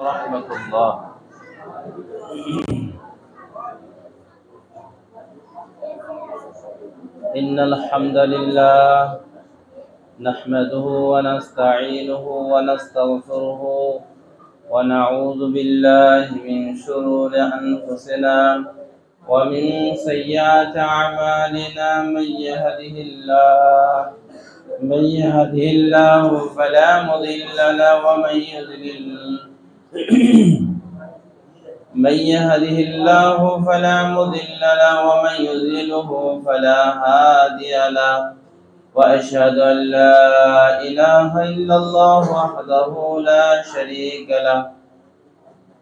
ورحمة الله. إن الحمد لله نحمده ونستعينه ونستغفره ونعوذ بالله من شرور أنفسنا ومن سيئات أعمالنا. من يهده الله فلا مضل له ومن يضلل من يهده الله فلا مضل له ومن يضلله فلا هادي له. وأشهد أن لا إله إلا الله وحده لا شريك له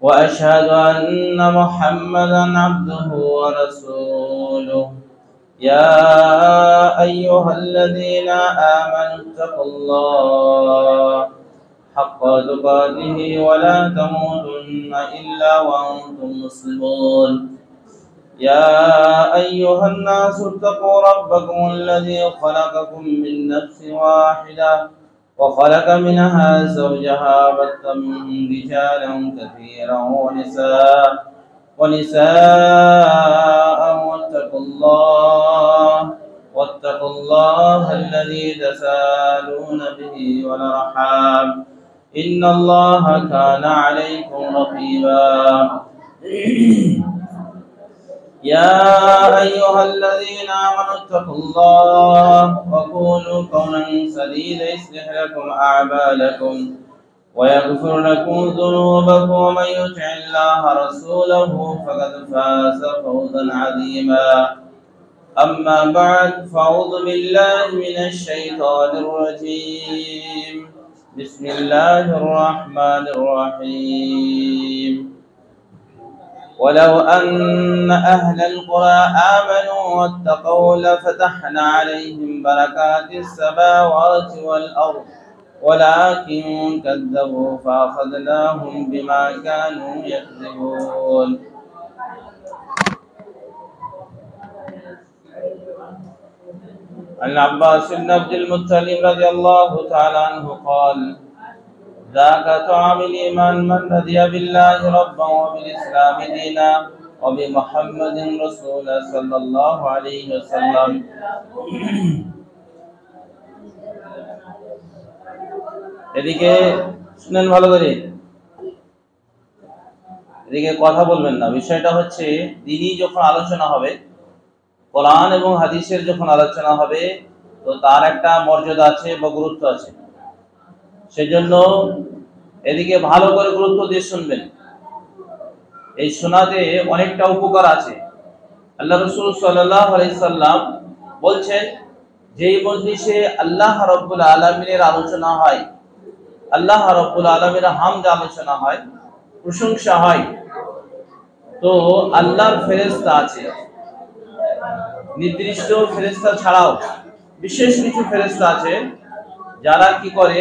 وأشهد أن محمدا عبده ورسوله. يا أيها الذين آمنوا اتقوا الله حق تقاته ولا تموتن إلا وأنتم مسلمون. يا أيها الناس اتقوا ربكم الذي خلقكم من نفس واحدة وخلق منها زوجها وبث منهم رجالا كثيرا ونساء واتقوا الله الذي تساءلون به والأرحام إن الله كان عليكم رقيبا. يا أيها الذين آمنوا اتقوا الله وقولوا قولا سديدا يصلح لكم أعمالكم ويغفر لكم ذنوبكم ومن يطع الله ورسوله فقد فاز فوزا عظيما. أما بعد فأعوذ بالله من الشيطان الرجيم. بسم الله الرحمن الرحيم. ولو أن أهل القرى آمنوا واتقوا لفتحنا عليهم بركات السماوات والأرض ولكن كذبوا فأخذناهم بما كانوا يكذبون. عن عباس بن عبد المطلب رضي الله تعالى عنه قال: ذاك طعام الإيمان من رضي بالله ربا وبالإسلام دينا وبمحمد رسولا صلى الله عليه وسلم. এদিকে শুনেন ভালো করে, এদিকে কথা বলবেন না। বিষয়টা হচ্ছে দিনই যখন আলোচনা হবে, কোরআন এবং হাদিসের যখন আলোচনা হবে, তো তার একটা মর্যাদা আছে বা গুরুত্ব আছে। সেজন্য এদিকে ভালো করে গুরুত্ব দিয়ে শুনবেন। এই শোনাতে অনেকটা উপকার আছে। আল্লাহ রাসূল সাল্লাল্লাহু আলাইহি সাল্লাম বলছেন, যেই মজলিসে আল্লাহ রাব্বুল আলামিনের আলোচনা হয়, আল্লাহ রাব্বুল আলামিনের হামদ আলোচনা হয়, প্রশংসা হয়, তো আল্লাহর ফেরেশতা আছে। নির্দিষ্ট ফেরেশতা ছাড়াও বিশেষ কিছু ফেরেশতা আছে যারা কি করে,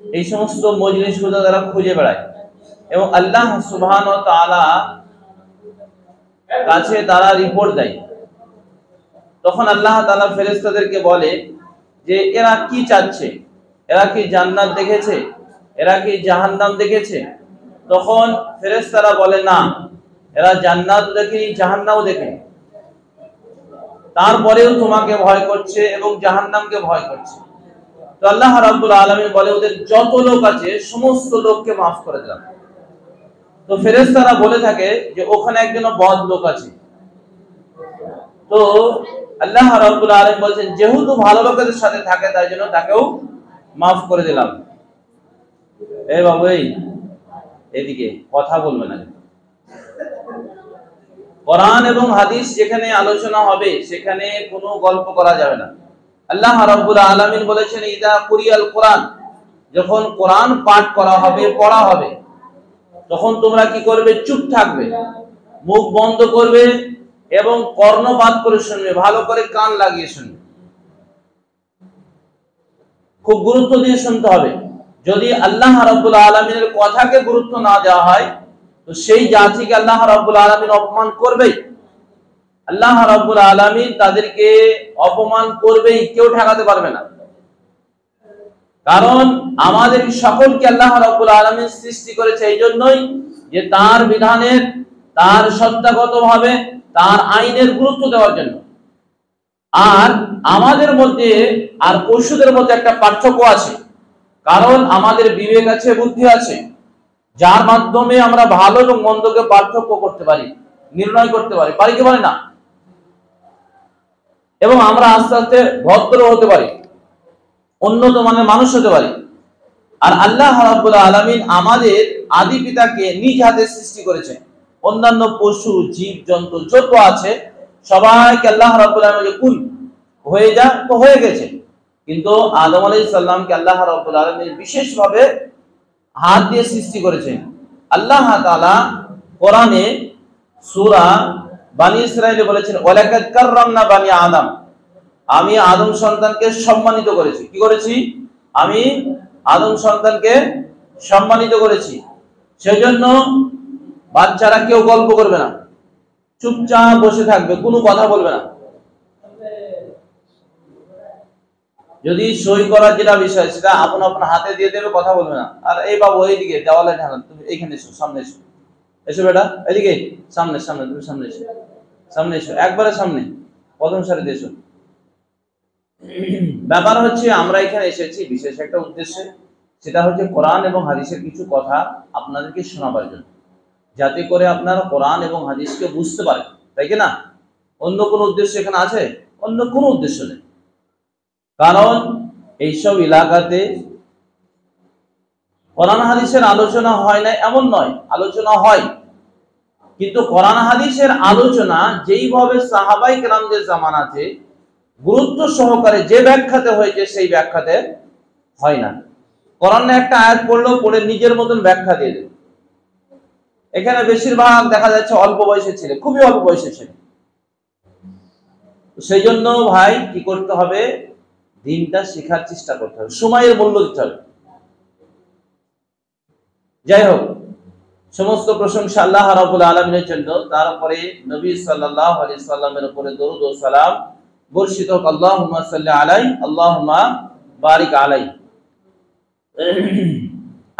এই সমস্ত মজলিসগুলো তারা খুঁজে বেড়ায় এবং আল্লাহ সুবহানাহু ওয়া তাআলা কাছে তারা রিপোর্ট দেয়। তখন আল্লাহ তাআলা ফেরেশতাদেরকে বলে যে এরা কি চাচ্ছে, এরা কি জান্নাত দেখেছে, এরা কি জাহান্নাম দেখেছে? তখন ফেরেশতারা বলে না, এরা জান্নাত দেখেনি, জাহান্নামও দেখেনি, তারপরেও তোমাকে ভয় করছে এবং জাহান্নামকে ভয় করছে। তো আল্লাহ রাব্বুল আলামিন বলে, ওদের যত লোক আছে সমস্ত লোককে মাফ করে দিলাম। তো ফেরেশতারা বলে থাকে যে ওখানে একজন বদ লোক আছে। তো আল্লাহ রাব্বুল আলামিন বলেন, যেহেতু ভালো লোকেদের সাথে থাকে তাই জন্য তাকেও মাফ করে দিলাম। এই বাবু, এদিকে কথা বলবে না। কোরআন এবং হাদিস যেখানে আলোচনা হবে সেখানে কোনো গল্প করা যাবে না। আল্লাহ রাব্বুল আলামিন বলেছেন, ইদা কুরিয়াল কোরআন, যখন কোরআন পাঠ করা হবে, পড়া হবে, তখন তোমরা কি করবে? চুপ থাকবে, মুখ বন্ধ করবে এবং কর্ণপাত করে শুনবে, ভালো করে কান লাগিয়ে শুনবে, খুব গুরুত্ব দিয়ে শুনতে হবে। যদি আল্লাহ রাব্বুল আলামিনের কথাকে গুরুত্ব না দেওয়া হয়, তো সেই জাতিকে আল্লাহ রাব্বুল আলামিন অপমান করবেই। আল্লাহ রাব্বুল আলামিন তাদেরকে অপমান করবেই, কেউ ঠেকাতে পারবে না। কারণ আমাদের সকলকে আল্লাহ রাব্বুল আলামিন সৃষ্টি করেছে এই জন্যই যে তার বিধানের, তার সত্তাগতভাবে তার আইনের গুরুত্ব দেওয়ার জন্য। আর আমাদের মধ্যে আর পশুদের মধ্যে একটা পার্থক্য আছে, কারণ আমাদের বিবেক আছে, বুদ্ধি আছে, যার মাধ্যমে আমরা ভালো এবং মন্দকে পার্থক্য করতে পারি, নির্ণয় করতে পারি, পারি কি পারি না? এবং আমরা আস্তে আস্তে ভদ্র হতে পারি, উন্নত মানের মানুষ হতে পারি। আর আল্লাহ রাব্বুল আলামিন আমাদের আদি পিতাকে নিজ হাতে সৃষ্টি করেছেন। অন্যান্য পশু, জীব জন্তু যত আছে সবাইকে আল্লাহ রাব্বুল আলামিন কুল হয়ে যা, তো হয়ে গেছে। কিন্তু আদম আলাইহিস সালামকে আল্লাহ রাব্বুল আলামিন বিশেষভাবে হাত দিয়ে সৃষ্টি করেছেন। আল্লাহ তাআলা কোরআনে সূরা বানী ইসরাঈলে বলেছেন, ওয়ালাকাদ কাররামনা বানী আদম, আমি আদম সন্তানকে সম্মানিত করেছি। কি করেছি? আমি আদম সন্তানকে সম্মানিত করেছি। সেজন্য বাচ্চারা কেউ গল্প করবে না, চুপচাপ বসে থাকবে, কোনো কথা বলবে না। যদি সই করার যেটা বিষয় সেটা আপন আপন হাতে দিয়ে দেবে, কথা বলবে না। আর এই বাবু এইদিকে দেওয়ালে ঢালান, তুমি এইখানে এসো, সামনে এসো, এসো বেটা, এদিকে সামনে, সামনে তুমি সামনে এসো, সামনে এসো, একবারে সামনে, প্রথম সারিতে এসো। ব্যাপার হচ্ছে আমরা এখানে এসেছি বিশেষ একটা উদ্দেশ্যে, সেটা হচ্ছে কোরআন এবং হাদিসের কিছু কথা আপনাদেরকে শোনাবার জন্য, যাতে করে আপনারা কোরআন এবং হাদিসকে বুঝতে পারেন, তাই কি না? অন্য কোনো উদ্দেশ্য এখানে আছে? অন্য কোনো উদ্দেশ্য নেই। কারণ এইসব এলাকাতে কোরআন হাদিসের আলোচনা হয় না এমন নয়, আলোচনা হয়, কিন্তু কোরআন হাদিসের আলোচনা যেইভাবে সাহাবায়ে কেরামদের জামানাতে গুরুত্ব সহকারে যে ব্যাখ্যাতে হয়েছে সেই ব্যাখ্যাতে হয় না। কোরআনে একটা আয়াত পড়লো, পড়ে নিজের মতন ব্যাখ্যা দিয়ে দেবে। এখানে বেশিরভাগ দেখা যাচ্ছে অল্প বয়সের ছেলে, খুবই অল্প বয়সের ছেলে। সেই জন্য ভাই কি করতে হবে? দিনটা শেখার চেষ্টা করতে হবে, সময়ের মূল্য দিতে হবে। যাই হোক, সমস্ত প্রশংসা আল্লাহ রাব্বুল আলামিনের জন্য। তারপরে নবী সাল্লাল্লাহু আলাইহি সাল্লামের উপরে দরুদ ও সালাম বর্ষিত হোক। আল্লাহুম্মা সাল্লি আলাই, আল্লাহুম্মা বারিক আলাই।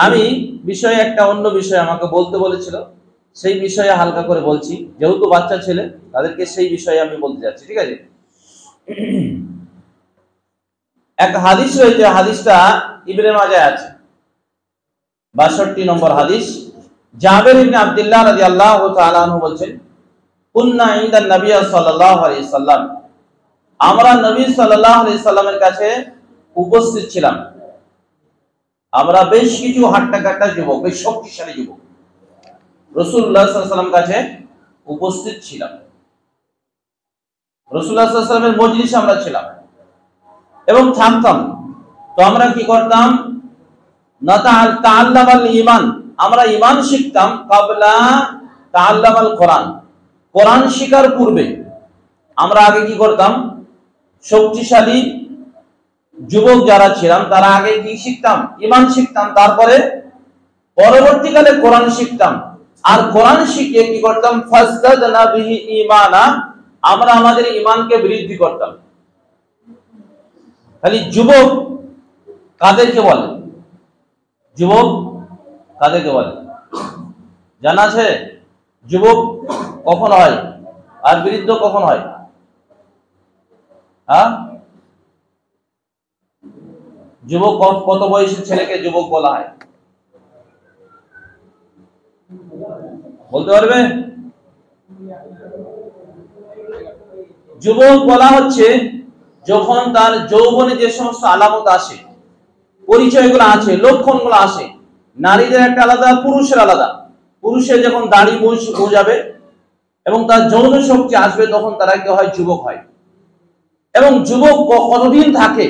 আমি বিষয়ে একটা অন্য বিষয় আমাকে বলতে বলেছিল, সেই বিষয়ে হালকা করে বলছি, যেহেতু বাচ্চা ছেলে তাদেরকে সেই বিষয়ে আমি বলতে যাচ্ছি, ঠিক আছে? এক হাদিস রয়েছে, হাদিসটা ইবনে মাজাহ আছে, 62 নম্বর হাদিস। জাবের ইবনে আব্দুল্লাহ রাদিয়াল্লাহু তাআলা আনহু বলেন, কুননা ইনদান নবী সাল্লাল্লাহু আলাইহি সাল্লাম, আমরা নবী সাল্লাল্লাহু আলাইহি সাল্লামের কাছে উপস্থিত ছিলাম। আমরা বেশ কিছু হাট্টাকাট্টা যুবক, বেশ শক্তিশালী যুবক রাসূলুল্লাহ সাল্লাল্লাহু আলাইহি সাল্লাম কাছে উপস্থিত ছিলাম। রাসূলুল্লাহ সাল্লাল্লাহু আলাইহি সাল্লামের মজলিসে আমরা ছিলাম এবং থাকতাম। তো আমরা কি করতাম? তাআল্লামাল ঈমান, আমরা ঈমান শিখতাম। ক্বাবলা তাআল্লামাল কোরআন, কোরআন শিখার পূর্বে আমরা আগে কি করতাম? শক্তিশালী যুবক যারা ছিলাম তারা আগে কি শিখতাম? ঈমান শিখতাম। তারপরে পরবর্তীকালে কোরআন শিখতাম। আর কোরআন শিখে কি করতাম? ফাজদাদনা বিহি ঈমানা, আমরা আমাদের ঈমানকে বৃদ্ধি করতাম। খালি যুবক কাদেরকে বলে? যুবক কাদেরকে বলে জানা আছে? যুবক কখন হয় আর বৃদ্ধ কখন হয়? হ্যাঁ, যুবক কত বয়সের ছেলেকে যুবক বলা হয়? বলতে পারবে? যুবক বলা হচ্ছে যখন তার যৌবনে যে সমস্ত আলামত আসে, পরিচয়গুলো আছে, লক্ষণগুলো আসে। নারীদের একটা আলাদা, পুরুষের আলাদা। পুরুষের যখন দাড়ি মুছ গজাবে এবং তার যৌন শক্তি আসবে, তখন তারা কি হয়? যুবক হয়। এবং যুবক কতদিন থাকে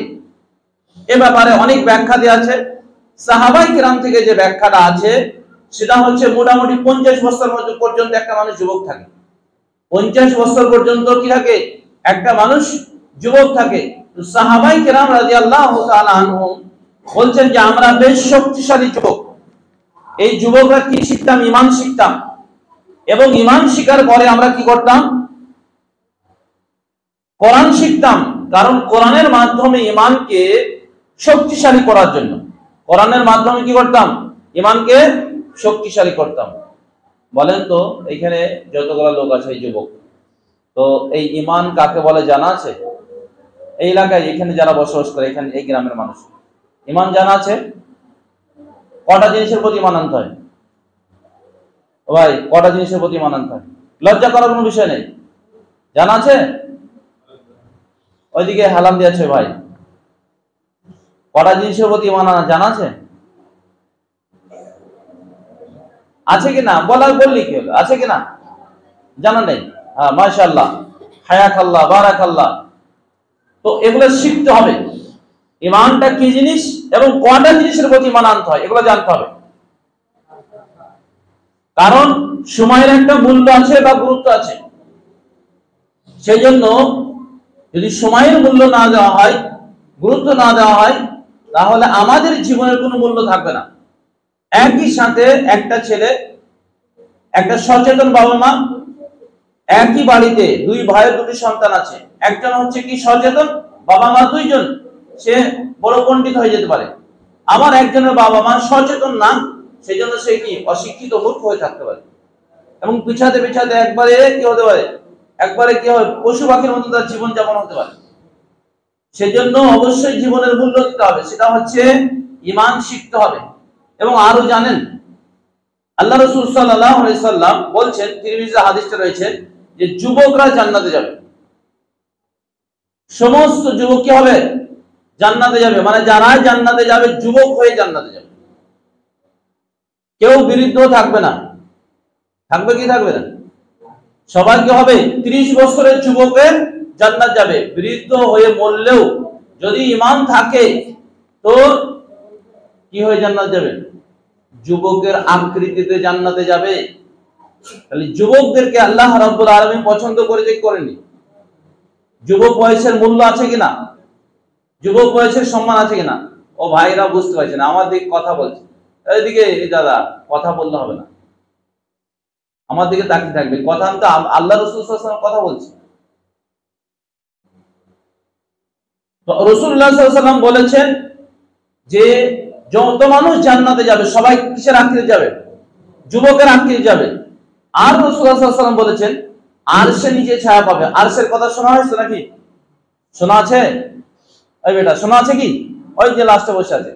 এ ব্যাপারে অনেক ব্যাখ্যা দেওয়া আছে। সাহাবায়ে কেরাম থেকে যে ব্যাখ্যাটা আছে সেটা হচ্ছে মোটামুটি 50 বছর পর্যন্ত একটা মানুষ যুবক থাকে। 50 বছর পর্যন্ত কি থাকে? একটা মানুষ যুবক থাকে। তো সাহাবায়ে কেরাম রাদিয়াল্লাহু তাআলা আনহুম বলছেন যে আমরা বেশ শক্তিশালী যুবক। এই যুবকরা কি শিখতাম? ঈমান শিখতাম। এবং ঈমান শিখার পরে আমরা কি করতাম? কোরআন শিখতাম। কারণ কোরআনের মাধ্যমে ঈমানকে শক্তিশালী করার জন্য। কোরআনের মাধ্যমে কি করতাম? ইমানকে শক্তিশালী করতাম। বলেন তো এখানে যতগুলো লোক আছে এই যুবক, তো এই ইমান কাকে বলে জানা আছে? এই এলাকায় এখানে যারা বসবাস করে, এখানে এই গ্রামের মানুষ, ইমান জানা আছে? কটা জিনিসের প্রতি ইমান আনতে হয় ভাই? কটা জিনিসের প্রতি ইমান আনতে হয়? লজ্জা করার কোনো বিষয় নেই। জানা আছে? ওইদিকে হালাম দিয়েছে ভাই, কটা জিনিসের প্রতি ইমান আনা জানা আছে? আছে কিনা বললি কি হলো, আছে কিনা? জানা নেই? হ্যাঁ, মাশাআল্লাহ, হায়াকাল্লাহ, বারাকাল্লাহ। তো এগুলো শিখতে হবে, ইমানটা কি জিনিস এবং কটা জিনিসের প্রতি ইমান আনতে হয় এগুলো জানতে হবে। কারণ সময়ের একটা মূল্য আছে বা গুরুত্ব আছে। সেই জন্য যদি সময়ের মূল্য না দেওয়া হয়, গুরুত্ব না দেওয়া হয়, তাহলে আমাদের জীবনের কোনো মূল্য থাকবে না। একই সাথে একটা ছেলে, একটা সচেতন বাবা মা, একই বাড়িতে দুই ভাইয়ের দুটি সন্তান আছে, একজন হচ্ছে কি সচেতন বাবা মা দুইজন, সে বড় পণ্ডিত হয়ে যেতে পারে। আবার একজনের বাবা মা সচেতন না, সেই জন্য সে কি অশিক্ষিত মূর্খ হয়ে থাকতে পারে। এবং পিছাতে পিছাতে একবারে কি হতে পারে, একবারে কি হয়, পশু পাখির মতো তার জীবন যাপন হতে পারে। সেজন্য অবশ্যই জীবনের মূল্য দিতে হবে, সেটা হচ্ছে ঈমান শিখতে হবে। এবং আরো জানেন, আল্লাহ রাসূল সাল্লাল্লাহু আলাইহি সাল্লাম বলছেন, তিরমিজিতে হাদিসটা রয়েছে যে যুবকরা জান্নাতে যাবে। সমস্ত যুবক কি হবে? জান্নাতে যাবে। মানে যারা জান্নাতে যাবে যুবক হয়ে জান্নাতে যাবে, কেউ বিরুদ্ধ থাকবে না। থাকবে কি থাকবে না? সবাই কি হবে? 30 বছরের যুবকের জান্নাত যাবে। বৃদ্ধ হয়ে মরলেও যদি ঈমান থাকে তো কি হয়ে জান্নাত যাবে? যুবকের আকৃতিতে জান্নাতে যাবে। তাহলে যুবকদেরকে আল্লাহ রাব্বুল আলামিন পছন্দ করেছে কি করেনি? যুবক বয়সের মূল্য আছে কিনা? যুবক বয়সের সম্মান আছে কিনা? ও ভাইরা বুঝতে পারছে না, আমার দিকে কথা বলছে। এইদিকে দাদা কথা বললে হবে না, আমার দিকে তাকিয়ে থাকবে। কথা আমি তো আল্লাহ রাসূল সাল্লাল্লাহু আলাইহি ওয়াসাল্লাম কথা বলছি। তো রাসূলুল্লাহ সাল্লাল্লাহু আলাইহি ওয়াসাল্লাম বলেছেন যে যত মানুষ জান্নাতে যাবে সবাই কিসের আকৃতিতে যাবে? যুবকের আকৃতিতে যাবে। আর রাসূলুল্লাহ সাল্লাল্লাহু আলাইহি ওয়াসাল্লাম বলেছেন আরশের নিচে ছায়া পাবে। আরশের কথা শোনা হয়েছে নাকি? শোনা আছে? এই বেটা শোনা আছে কি? ওই যে লাস্টে বসে আছে,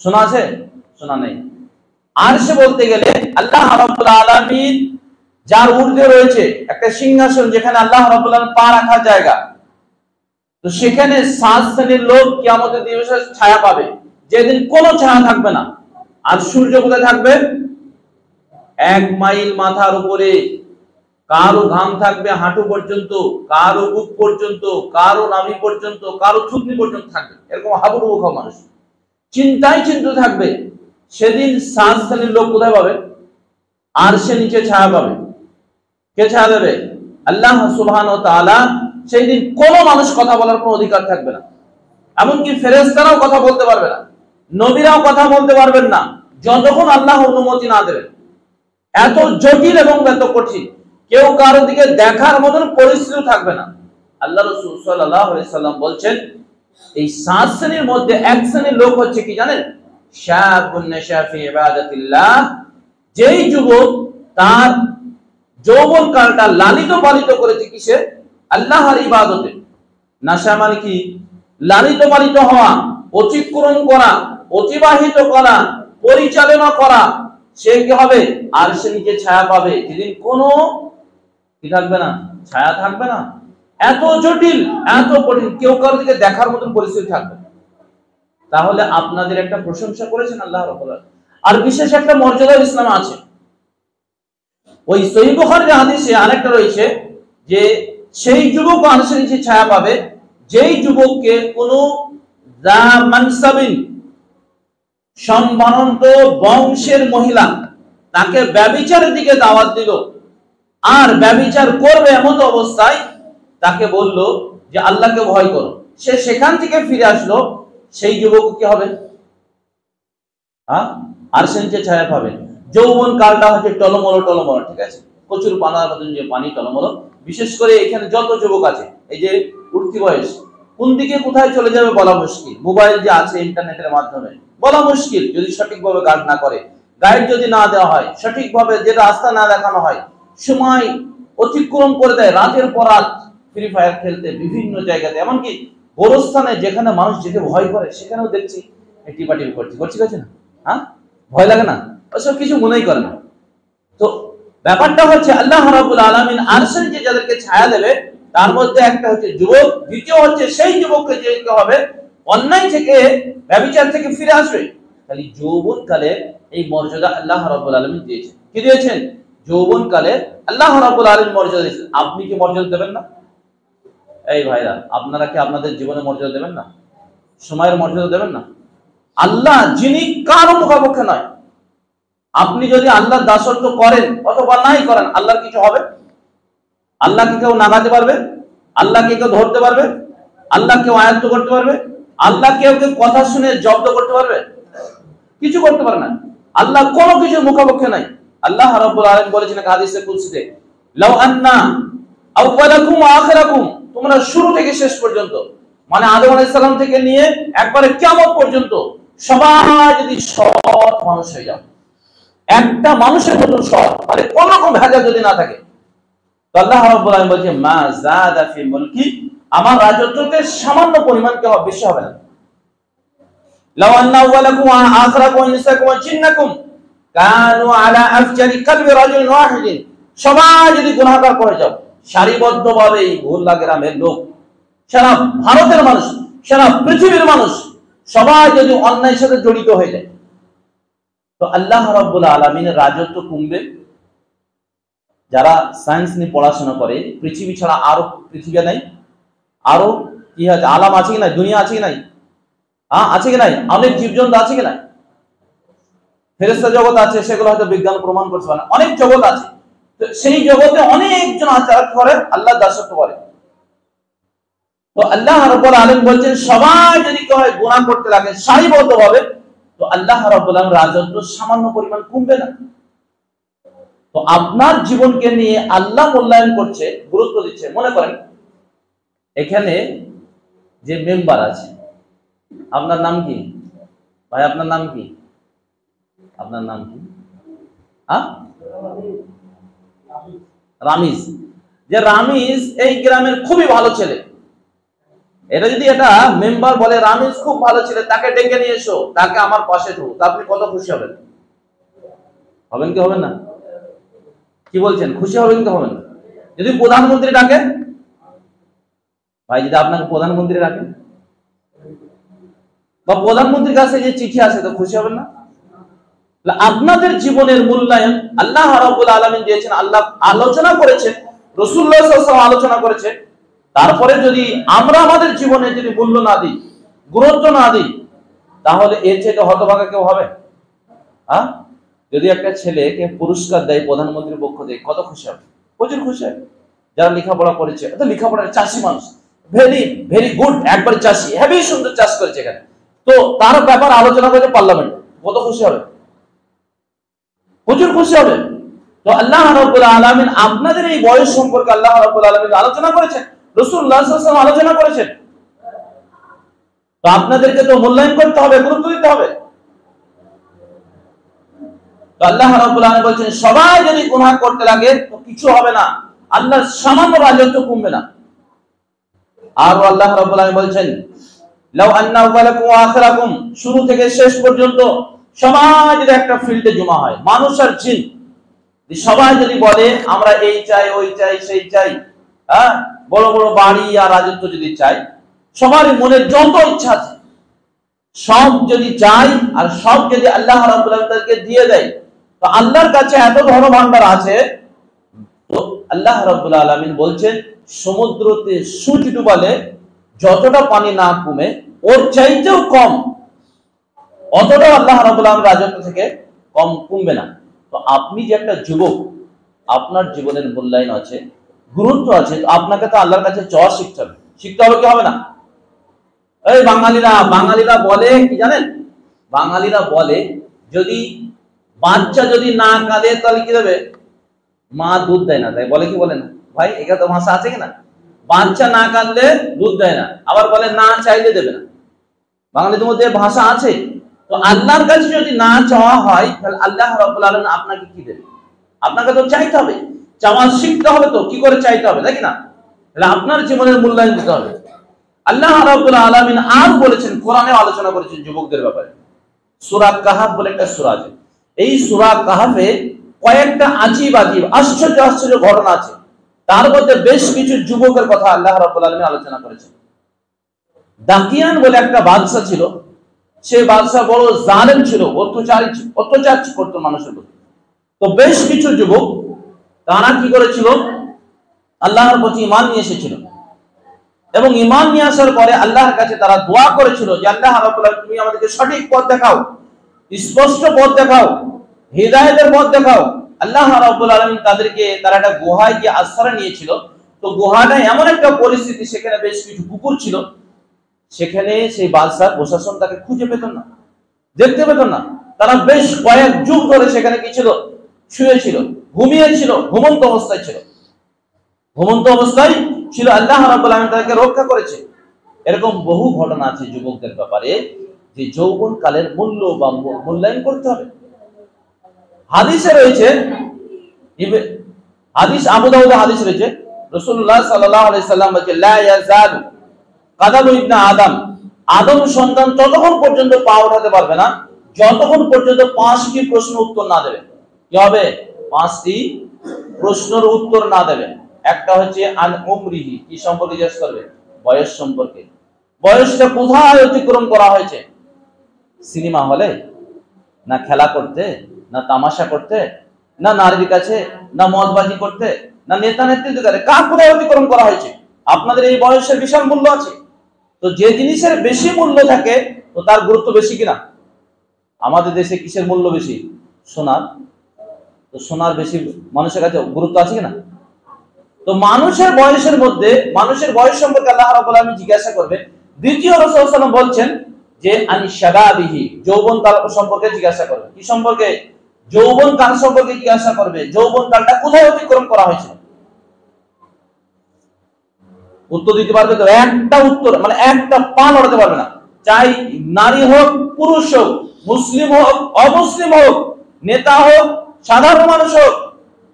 শোনা আছে? শোনা নেই। আরশে বলতে গেলে আল্লাহ রাব্বুল আলামিন যার ঊর্ধ্বে রয়েছে একটা সিংহাসন, যেখানে আল্লাহ রাব্বুল আলামিন পা রাখার জায়গা। তো সেখানে 7 শ্রেণীর লোক কিয়ামতের দিবসে ছায়া পাবে, যেদিন কোনো ছায়া থাকবে না। আর সূর্য কোথায় থাকবে? 1 মাইল মাথার উপরে। কারো ঘাম থাকবে হাঁটু পর্যন্ত, কারো বুক পর্যন্ত, কারো নাভি পর্যন্ত, কারো থুতনি পর্যন্ত থাকবে। এরকম হাবুডুবু খাওয়া মানুষ চিন্তায় চিন্তিত থাকবে। সেদিন 7 শ্রেণীর লোক কোথায় পাবে? আরশের নিচে ছায়া পাবে। কে ছায়া দেবে? আল্লাহ সুবহানাহু ওয়া তাআলা। সেই দিন কোনো মানুষ কথা বলার কোনো অধিকার থাকবে না। এমনকি ফেরেশতারাও কথা বলতে পারবে না, নবীরাও কথা বলতে পারবেন না, যতক্ষণ আল্লাহ অনুমতি না দেবেন। এত জটিল এবং এত কঠিন, কেউ কারো দিকে দেখার মতন পরিস্থিতি থাকবে না। আল্লাহ রাসূল সাল্লাল্লাহু আলাইহি সাল্লাম বলছেন এই 7 শ্রেণীর মধ্যে 1 শ্রেণীর লোক হচ্ছে কি জানেন? শাবুন নাশা ফি ইবাদাতিল্লাহ। যেই যুবক তার যৌবন কালটা লালিত পালিত করেছে কিসে? আল্লাহর ইবাদতে। নাশা মানে কি? লালিত পালিত হওয়া, অতিক্রম করা, অতিবাহিত করা, পরিচালনা করা। সে কি হবে? আরশের নিচে ছায়া পাবে, যেদিন কোনো কি থাকবে না, ছায়া থাকবে না। এত জটিল, এত কঠিন, কেউ কারোর দিকে দেখার মতন পরিস্থিতি থাকবে। তাহলে আপনাদের একটা প্রশংসা করেছেন আল্লাহ রাব্বুল আলামিন। আর বিশেষ একটা মর্যাদা ইসলামে আছে। ওই সহিহ বুখারীর হাদিসে আরেকটা রয়েছে যে সেই যুবক আরশের নিচে ছায়া পাবে যেই যুবককে কোনো যা মানসাবিন সম্মানিত বংশের মহিলা তাকে ব্যভিচারের দিকে দাওয়াত দিল, আর ব্যভিচার করবে এমন অবস্থায় তাকে বলল যে আল্লাহকে ভয় করো। সে সেখান থেকে ফিরে আসলো, সেই যুবক কি হবে? আরশের নিচে ছায়া পাবে। যৌবন কালটা হচ্ছে টলমল টলমল, ঠিক আছে, প্রচুর পানার মতন যে পানি টলমল। বিশেষ করে এখানে যত যুবক আছে, এই যে উঠতি বয়স, কোন দিকে কোথায় চলে যাবে বলা মুশকিল। মোবাইল যে আছে ইন্টারনেটের মাধ্যমে বলা মুশকিল, যদি সঠিকভাবে গাইড না করে, গাইড যদি না দেওয়া হয়, সঠিকভাবে যে রাস্তা না দেখানো হয়, সময় অতিক্রম করে দেয়, রাতের পর রাত ফ্রি ফায়ার খেলতে বিভিন্ন জায়গাতে, এমনকি গোরস্থানে যেখানে মানুষ যেতে ভয় করে সেখানেও দেখছি টিপাটিপি করছে না। হ্যাঁ, ভয় লাগে না? ওসব কিছু মনেই করে না। তো ব্যাপারটা হচ্ছে আল্লাহ রাব্বুল আলামিন আরশের যে যাদেরকে ছায়া দেবে তার মধ্যে একটা হচ্ছে যুবক, দ্বিতীয় হচ্ছে সেই যুবককে যে হবে অন্যায় থেকে, ব্যভিচার থেকে ফিরে আসবে। খালি যৌবনকালে এই মর্যাদা আল্লাহ রাব্বুল আলামিন দিয়েছেন। কি দিয়েছেন? যৌবনকালে আল্লাহ রাব্বুল আলামিন মর্যাদা দিয়েছেন। আপনি কি মর্যাদা দেবেন না? এই ভাইরা, আপনারা কি আপনাদের জীবনে মর্যাদা দেবেন না? সময়ের মর্যাদা দেবেন না? আল্লাহ যিনি কারো মুখাপেক্ষে নয়, আপনি যদি আল্লাহর দাসত্ব করেন অথবা নাই করেন, আল্লাহর কিছু হবে? আল্লাহকে কেউ নাগাতে পারবে? আল্লাহকে কেউ ধরতে পারবে? আল্লাহ কেউ আয়ত্ত করতে পারবে? আল্লাহ কেউ কথা শুনে জব্দ করতে পারবে? কিছু করতে পারে না। আল্লাহ কোনো কিছুর মুখাপেক্ষে নাই। আল্লাহ রাব্বুল আলামিন বলেছেন হাদিসে কুদসিতে, লাউ আন্না আউওয়ালাকুম ওয়া আখিরাকুম, তোমরা শুরু থেকে শেষ পর্যন্ত, মানে আদম আলাইহিস সালাম থেকে নিয়ে একবারে কিয়ামত পর্যন্ত সবাই যদি সৎ মানুষ হয়ে যাও, একটা মানুষের মতো সৎ, মানে কোন রকম ভেজাল যদি না থাকে, তো আল্লাহ রাব্বুল আলামিন বলেন মা যাদা ফি মুলকি, আমার রাজত্বতে সামান্য পরিমাণ কেউ বেশি হবে না। লাউ আন্না আউওয়ালাকুম ওয়া আখিরাকুম ওয়া ইনসাকুম ওয়া জিন্নাকুম কানু আলা আফজারি কলবি রাজুলিন ওয়াহিদিন, সবাই যদি গুনাহগার করে যাও, সারিবদ্ধভাবে এই ভোলা গ্রামের লোক, সারা ভারতের মানুষ, সারা পৃথিবীর মানুষ সবাই যদি অন্যায়ের সাথে জড়িত হয়ে যায়, তো আল্লাহ রাব্বুল আলামিনের রাজত্ব কমবে। যারা সায়েন্স নিয়ে পড়াশোনা করে, পৃথিবী ছাড়া আরো পৃথিবী নাই, আরো কি আছে, আলাম আছে কি নাই, দুনিয়া আছে কি নাই, আছে কি নাই, অনেক জীবজন্তু আছে কি নাই, ফেরেশতা জগৎ আছে, সেগুলো হয়তো বিজ্ঞান প্রমাণ করতে পারে না, অনেক জগৎ আছে। তো সেই জগতে অনেকজন আচার করে, আল্লাহ দাসত্ব করে। তো আল্লাহ রাব্বুল আলামিন বলছেন সবাই যদি কেউ গুনাহ করতে লাগে সারিবদ্ধভাবে, তো আল্লাহ রাব্বুল আলামিন রাজত্ব সামান্য পরিমাণ কমবে না। তো আপনার জীবনকে নিয়ে আল্লাহ মূল্যায়ন করছে, গুরুত্ব দিচ্ছে। মনে করেন এখানে যে মেম্বার আছে, আপনার নাম কি ভাই? আপনার নাম কি? আপনার নাম কি? রামিজ। যে রামিজ এই গ্রামের খুবই ভালো ছেলে, এটা যদি এটা মেম্বার বলে রামিজ খুব ভালো ছেলে, তাকে ডেকে নিয়ে এসো, তাকে আমার পাশে ঢো, তা আপনি কত খুশি হবেন? হবেন কি হবেন না? কি বলছেন, খুশি হবেন কি হবেন না? যদি প্রধানমন্ত্রী ডাকেন ভাই, যদি আপনাকে প্রধানমন্ত্রী ডাকেন বা প্রধানমন্ত্রীর কাছে যে চিঠি আসে, তো খুশি হবেন না? আপনাদের জীবনের মূল্যায়ন আল্লাহ রাব্বুল আলামিন দিয়েছেন, আল্লাহ আলোচনা করেছেন, রাসূলুল্লাহ সাল্লাল্লাহু আলাইহি ওয়াসাল্লাম আলোচনা করেছেন। তারপরে যদি আমরা আমাদের জীবনে যদি মূল্য না দিই, গুরুত্ব না দিই, তাহলে এর চেয়ে হতভাগা কেউ হবে? যদি একটা ছেলেকে পুরস্কার দেয় প্রধানমন্ত্রীর পক্ষ থেকে, কত খুশি হবে? প্রচুর খুশি হয়। যারা লেখাপড়া করেছে, লেখাপড়ার চাষি মানুষ, ভেরি ভেরি গুড, একবার চাষি, হেভি সুন্দর চাষ করেছে এখানে, তো তার ব্যাপার আলোচনা করেছে পার্লামেন্ট, কত খুশি হবে? প্রচুর খুশি হবে। তো আল্লাহ রাব্বুল আলামিন আপনাদের এই বয়স সম্পর্কে আল্লাহ রাব্বুল আলামিন আলোচনা করেছেন, রাসূলুল্লাহ সাল্লাল্লাহু আলাইহি ওয়াসাল্লাম আলোচনা করেছেন। তো আপনাদেরকে তো মূল্যায়ন করতে হবে, গুরুত্ব দিতে হবে। তো আল্লাহ রাব্বুল আলামিন বলেন সবাই যদি গুনাহ করতে লাগে তো কিছু হবে না, আল্লাহর সামান্য রাজত্ব কমবে না। আর আল্লাহ রাব্বুল আলামিন বলেন লাউ আন্না আউওয়ালাকুম ওয়া আখিরাকুম, শুরু থেকে শেষ পর্যন্ত সবাই যদি একটা ফিল্ডে জমা হয়, মানুষ আর জিন, সবাই যদি বলে আমরা এই চাই, ওই চাই, সেই চাই, বড় বড় বাড়ি আর রাজত্ব যদি চাই, সবার মনের যত ইচ্ছা আছে সব যদি চাই, আর সব যদি আল্লাহ রাব্বুল আলামিন তাদেরকে দিয়ে দেয়, তো আল্লাহর কাছে এত ধন ভাণ্ডার আছে, তো আল্লাহ রাব্বুল আলামিন বলছেন সমুদ্রতে সূর্য ডুবালে যতটা পানি না কমে, ওর চাইতেও কম, অতটাও আল্লাহ রাব্বুল আলামিন রাজত্ব থেকে কম কমবে না। তো আপনি যে একটা যুবক, আপনার জীবনের মূল্যায়ন আছে, গুরুত্ব আছে, তো আপনাকে তো আল্লাহর কাছে চাওয়া শিখতে হবে। শিখতে হবে কি হবে না? এই বাঙালিরা বলে কি জানেন, বাঙালিরা বলে যদি বাচ্চা যদি না কাঁদে তাহলে কি দেবে? মা দুধ দেয় না, তাই বলে কি বলে না ভাই? এটা তো ভাষা আছে কিনা? বাচ্চা না কাঁদলে দুধ দেয় না, আবার বলে না চাইলে দেবে না। বাঙালিদের মধ্যে ভাষা আছে। তো আল্লাহর কাছে যদি না চাওয়া হয় তাহলে আল্লাহ রাব্বুল আলামিন আপনাকে কি দেবে? আপনাকে তো চাইতে হবে, চাওয়া শিখতে হবে। তো কি করে চাইতে হবে, তাই না? তাহলে আপনার জীবনের মূল্যায়ন দিতে হবে। আল্লাহ রাব্বুল আলামিন আর বলেছেন, কোরআনে আলোচনা করেছেন যুবকদের ব্যাপারে। সূরা কাহাফ বলে একটা সূরা আছে। এই সূরা কাহাফে কয়েকটা আজীব আশ্চর্য আশ্চর্য ঘটনা আছে। তার মধ্যে বেশ কিছু যুবকের কথা আল্লাহ রাব্বুল আলামিন আলোচনা করেছেন। দাকিয়ান বলে একটা বাদশা ছিল। সে বাদশা বড় জালেম ছিল, অত্যাচার করতো মানুষের প্রতি। তো বেশ কিছু যুবক তারা কি করেছিল, আল্লাহর প্রতি ঈমান নিয়ে এসেছিল এবং ঈমান নিয়ে আসার পরে আল্লাহর কাছে তারা দোয়া করেছিল যে আল্লাহ রাব্বুল আলামিন তুমি আমাদেরকে সঠিক পথ দেখাও, স্পষ্ট পথ দেখাও, হিদায়াতের পথ দেখাও। আল্লাহ রাব্বুল আলামিন তাদেরকে, তারা একটা গুহায় গিয়ে আশ্রয় নিয়েছিল। তো গুহাটা এমন একটা পরিস্থিতি, সেখানে বেশ কিছু কুকুর ছিল। সেখানে সেই বাদশার প্রশাসন তাকে খুঁজে পেত না, দেখতে পেত না। তারা বেশ কয়েক যুগ ধরে সেখানে কি ছিল, শুয়েছিল, ঘুমিয়েছিল, ঘুমন্ত অবস্থায় ছিল। আল্লাহ রাব্বুল আলামিন তাদেরকে রক্ষা করেছে। এরকম বহু ঘটনা আছে যুবকদের ব্যাপারে, যে যৌবন কালের মূল্য বা মূল্যায়ন করতে হবে। হাদিসে রয়েছে, হাদিস আবু দাউদে হাদিস রয়েছে, রাসূলুল্লাহ সাল্লাল্লাহু আলাইহি সাল্লাম বলেছেন লা ইয়াজালু কাদালু ইবনে আদম সন্তান ততক্ষণ পর্যন্ত পা উঠাতে পারবে না যতক্ষণ পর্যন্ত 5টি প্রশ্ন উত্তর না দেবে। কি হবে? 5টি প্রশ্নের উত্তর না দেবে। একটা হচ্ছে আন উমরিহি, কি সম্পর্কে জিজ্ঞেস করবে? বয়স সম্পর্কে। বয়সটা কোথায় অতিক্রম করা হয়েছে? সিনেমা হলে, না খেলা করতে, না তামাশা করতে, না নারীর কাছে, না মদবাজি করতে, না নেতা নেতৃত্বের কাছে, কোথায় অতিক্রম করা হয়েছে? আপনাদের এই বয়সের বিশাল মূল্য আছে। তো যে জিনিসের বেশি মূল্য থাকে তো তার গুরুত্ব বেশি কিনা? আমাদের দেশে কিসের মূল্য বেশি? সোনার। তো সোনার বেশি মানুষের কাছে গুরুত্ব আছে কিনা? তো মানুষের বয়সের মধ্যে, মানুষের বয়স সম্পর্কে আল্লাহ রাব্বুল আলামিন জিজ্ঞাসা করবে। দ্বিতীয় রাসূল সাল্লাল্লাহু আলাইহি ওয়াসাল্লাম বলছেন যে আনি শাবাবিহি, যৌবন কাল সম্পর্কে জিজ্ঞাসা করবে। কি সম্পর্কে? যৌবন কাল সম্পর্কে জিজ্ঞাসা করবে। যৌবন কালটা কোথায় অতিক্রম করা হয়েছিল? উত্তর দিতে পারবে তো? একটা উত্তর, মানে একটা পা নড়াতে পারবে না। চাই নারী হোক, পুরুষ হোক, মুসলিম হোক, অমুসলিম হোক, নেতা হোক, সাধারণ মানুষ হোক,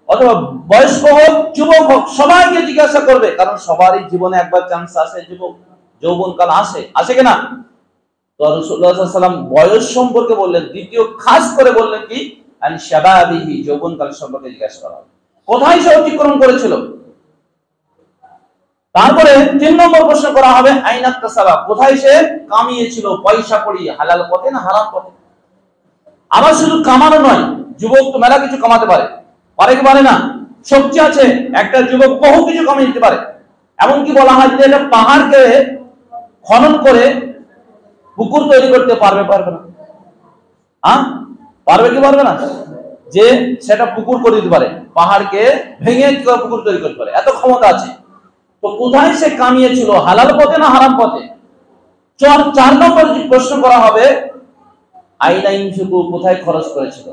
অথবা বয়স্ক হোক, যুবক হোক, সবাইকে জিজ্ঞাসা করবে। কারণ সবারই জীবনে একবার চান্স আসে, যৌবন কাল আসে কিনা? তো রাসূলুল্লাহ সাল্লাল্লাহু আলাইহি ওয়াসাল্লাম বয়স সম্পর্কে বললেন। দ্বিতীয় খাস করে বললেন কি? আন শাবাবিহি, যৌবন কাল সম্পর্কে জিজ্ঞাসা করা। কোথায় সে অতিক্রম করেছিল? তারপরে 3 নম্বর প্রশ্ন করা হবে আইনাত তাসাবা, কোথায় সে কামিয়েছিল, পয়সা করি, হালাল পথে না হারাম পথে? আবার শুধু কামানো নয়, যুবক তো মেলা কিছু কামাতে পারে, পারে কি পারে না? শক্তি আছে, একটা যুবক বহু কিছু কামিয়ে দিতে পারে। এমনকি বলা হয় যে একটা পাহাড়কে খনন করে পুকুর তৈরি করতে পারবে না? পারবে কি পারবে না? যে সেটা পুকুর করে দিতে পারে, পাহাড়কে ভেঙে পুকুর তৈরি করতে পারে, এত ক্ষমতা আছে। তো কোথায় সে কামিয়েছিল, হালাল পথে না হারাম পথে? 4 নম্বর প্রশ্ন করা হবে আইনা ইনফিকু, কোথায় খরচ করেছিল?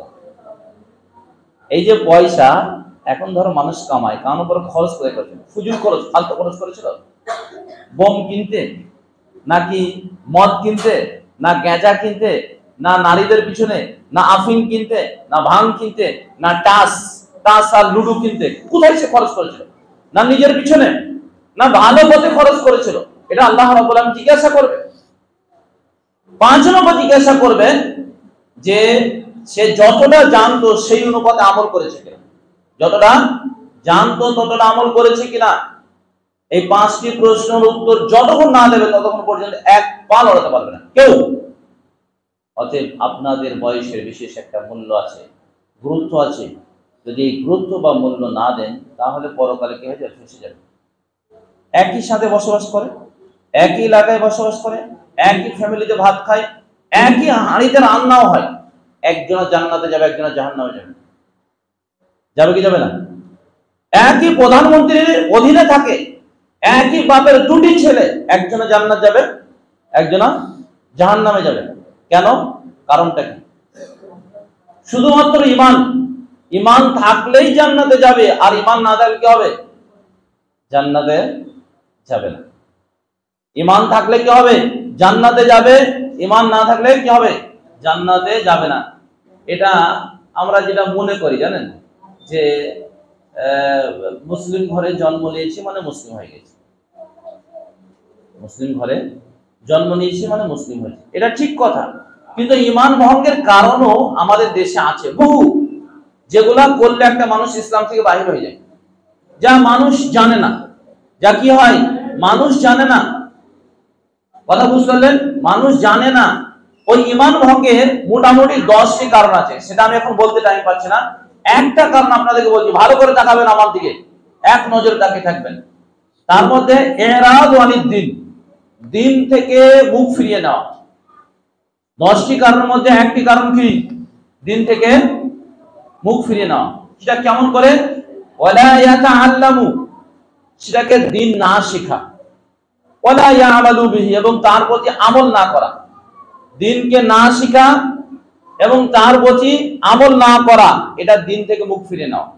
এই যে পয়সা এখন ধরো মানুষ কামায়, কার উপর খরচ করে করেছিল? ফুজুল খরচ, ফালতু খরচ করেছিল? বোম কিনতে, নাকি মদ কিনতে, না গাঁজা কিনতে, না নারীদের পিছনে, না আফিম কিনতে, না ভাং কিনতে, না টাস আর লুডু কিনতে? কোথায় সে খরচ করেছিল? না নিজের পিছনে, না ভালো পথে খরচ করেছিল? এটা আল্লাহ রাব্বুল আলামিন জিজ্ঞাসা করবে। 5 নম্বর জিজ্ঞাসা করবেন যে সে যতটা জানতো সেই অনুপাতে আমল করেছে কিনা। যতটা জানতো ততটা আমল করেছে কিনা। এই 5টি প্রশ্নের উত্তর যতক্ষণ না দেবে ততক্ষণ পর্যন্ত এক পা লড়াতে পারবে না কেউ। অতএব আপনাদের বয়সের বিশেষ একটা মূল্য আছে, গুরুত্ব আছে। যদি এই গুরুত্ব বা মূল্য না দেন তাহলে পরকালে কি হয়ে যাবে? ফেঁসে যাবে। একই সাথে বসবাস করে, একই এলাকায় বসবাস করে, একই ফ্যামিলিতে ভাত খায়, একই হাঁড়িতে রান্নাও হয়, একজনের জান্নাতে যাবে, একজনের জাহান্নামে যাবে। যাবে কি যাবে না? একই প্রধানমন্ত্রীর অধীনে থাকে, একই বাপের 2টি ছেলে, একজনের জান্নাত যাবে, একজনের জাহান্নামে যাবে। কেন? কারণটা কি? শুধুমাত্র ঈমান থাকলেই জান্নাতে যাবে, আর ঈমান না থাকলে কি হবে? জান্নাতে যাবে না। ঈমান থাকলে কি হবে? জান্নাতে যাবে, ঈমান না থাকলে কি হবে? জান্নাতে যাবে না। এটা আমরা যেটা মনে করি জানেন, যে মুসলিম ঘরে জন্ম নিয়েছি মানে মুসলিম হয়ে গেছি, মুসলিম ঘরে জন্ম নিয়েছি মানে মুসলিম হয়েছে, এটা ঠিক কথা। কিন্তু ঈমান ভঙ্গের কারণও আমাদের দেশে আছে বহু, যেগুলা করলে একটা মানুষ ইসলাম থেকে বাহির হয়ে যায়, যা মানুষ জানে না। যা কি হয়? মানুষ জানে না। কথা বুঝতে পারলেন? মানুষ জানে না। ওই ঈমান ভঙ্গের মোটামুটি 10টি কারণ আছে, সেটা আমি এখন বলতে টাইম পাচ্ছি না। একটা কারণ আপনাদেরকে বলছি, ভালো করে তাকাবেন আমার দিকে, এক নজরে তাকিয়ে থাকবেন। তার মধ্যে ইরাদ ওয়ানিদ দ্বীন, দিন থেকে মুখ ফিরিয়ে নেওয়া। 10টি কারণের মধ্যে একটি কারণ কি? দিন থেকে মুখ ফিরিয়ে নেওয়া। সেটা কেমন করে? ওয়ালা ইয়াতাআল্লামু, সেটাকে দিন না শেখা, ওয়ালা ইয়ামালু বিহি, এবং তার প্রতি আমল না করা। দিনকে না শেখা এবং তার প্রতি আমল না করা, এটা দিন থেকে মুখ ফিরিয়ে নেওয়া।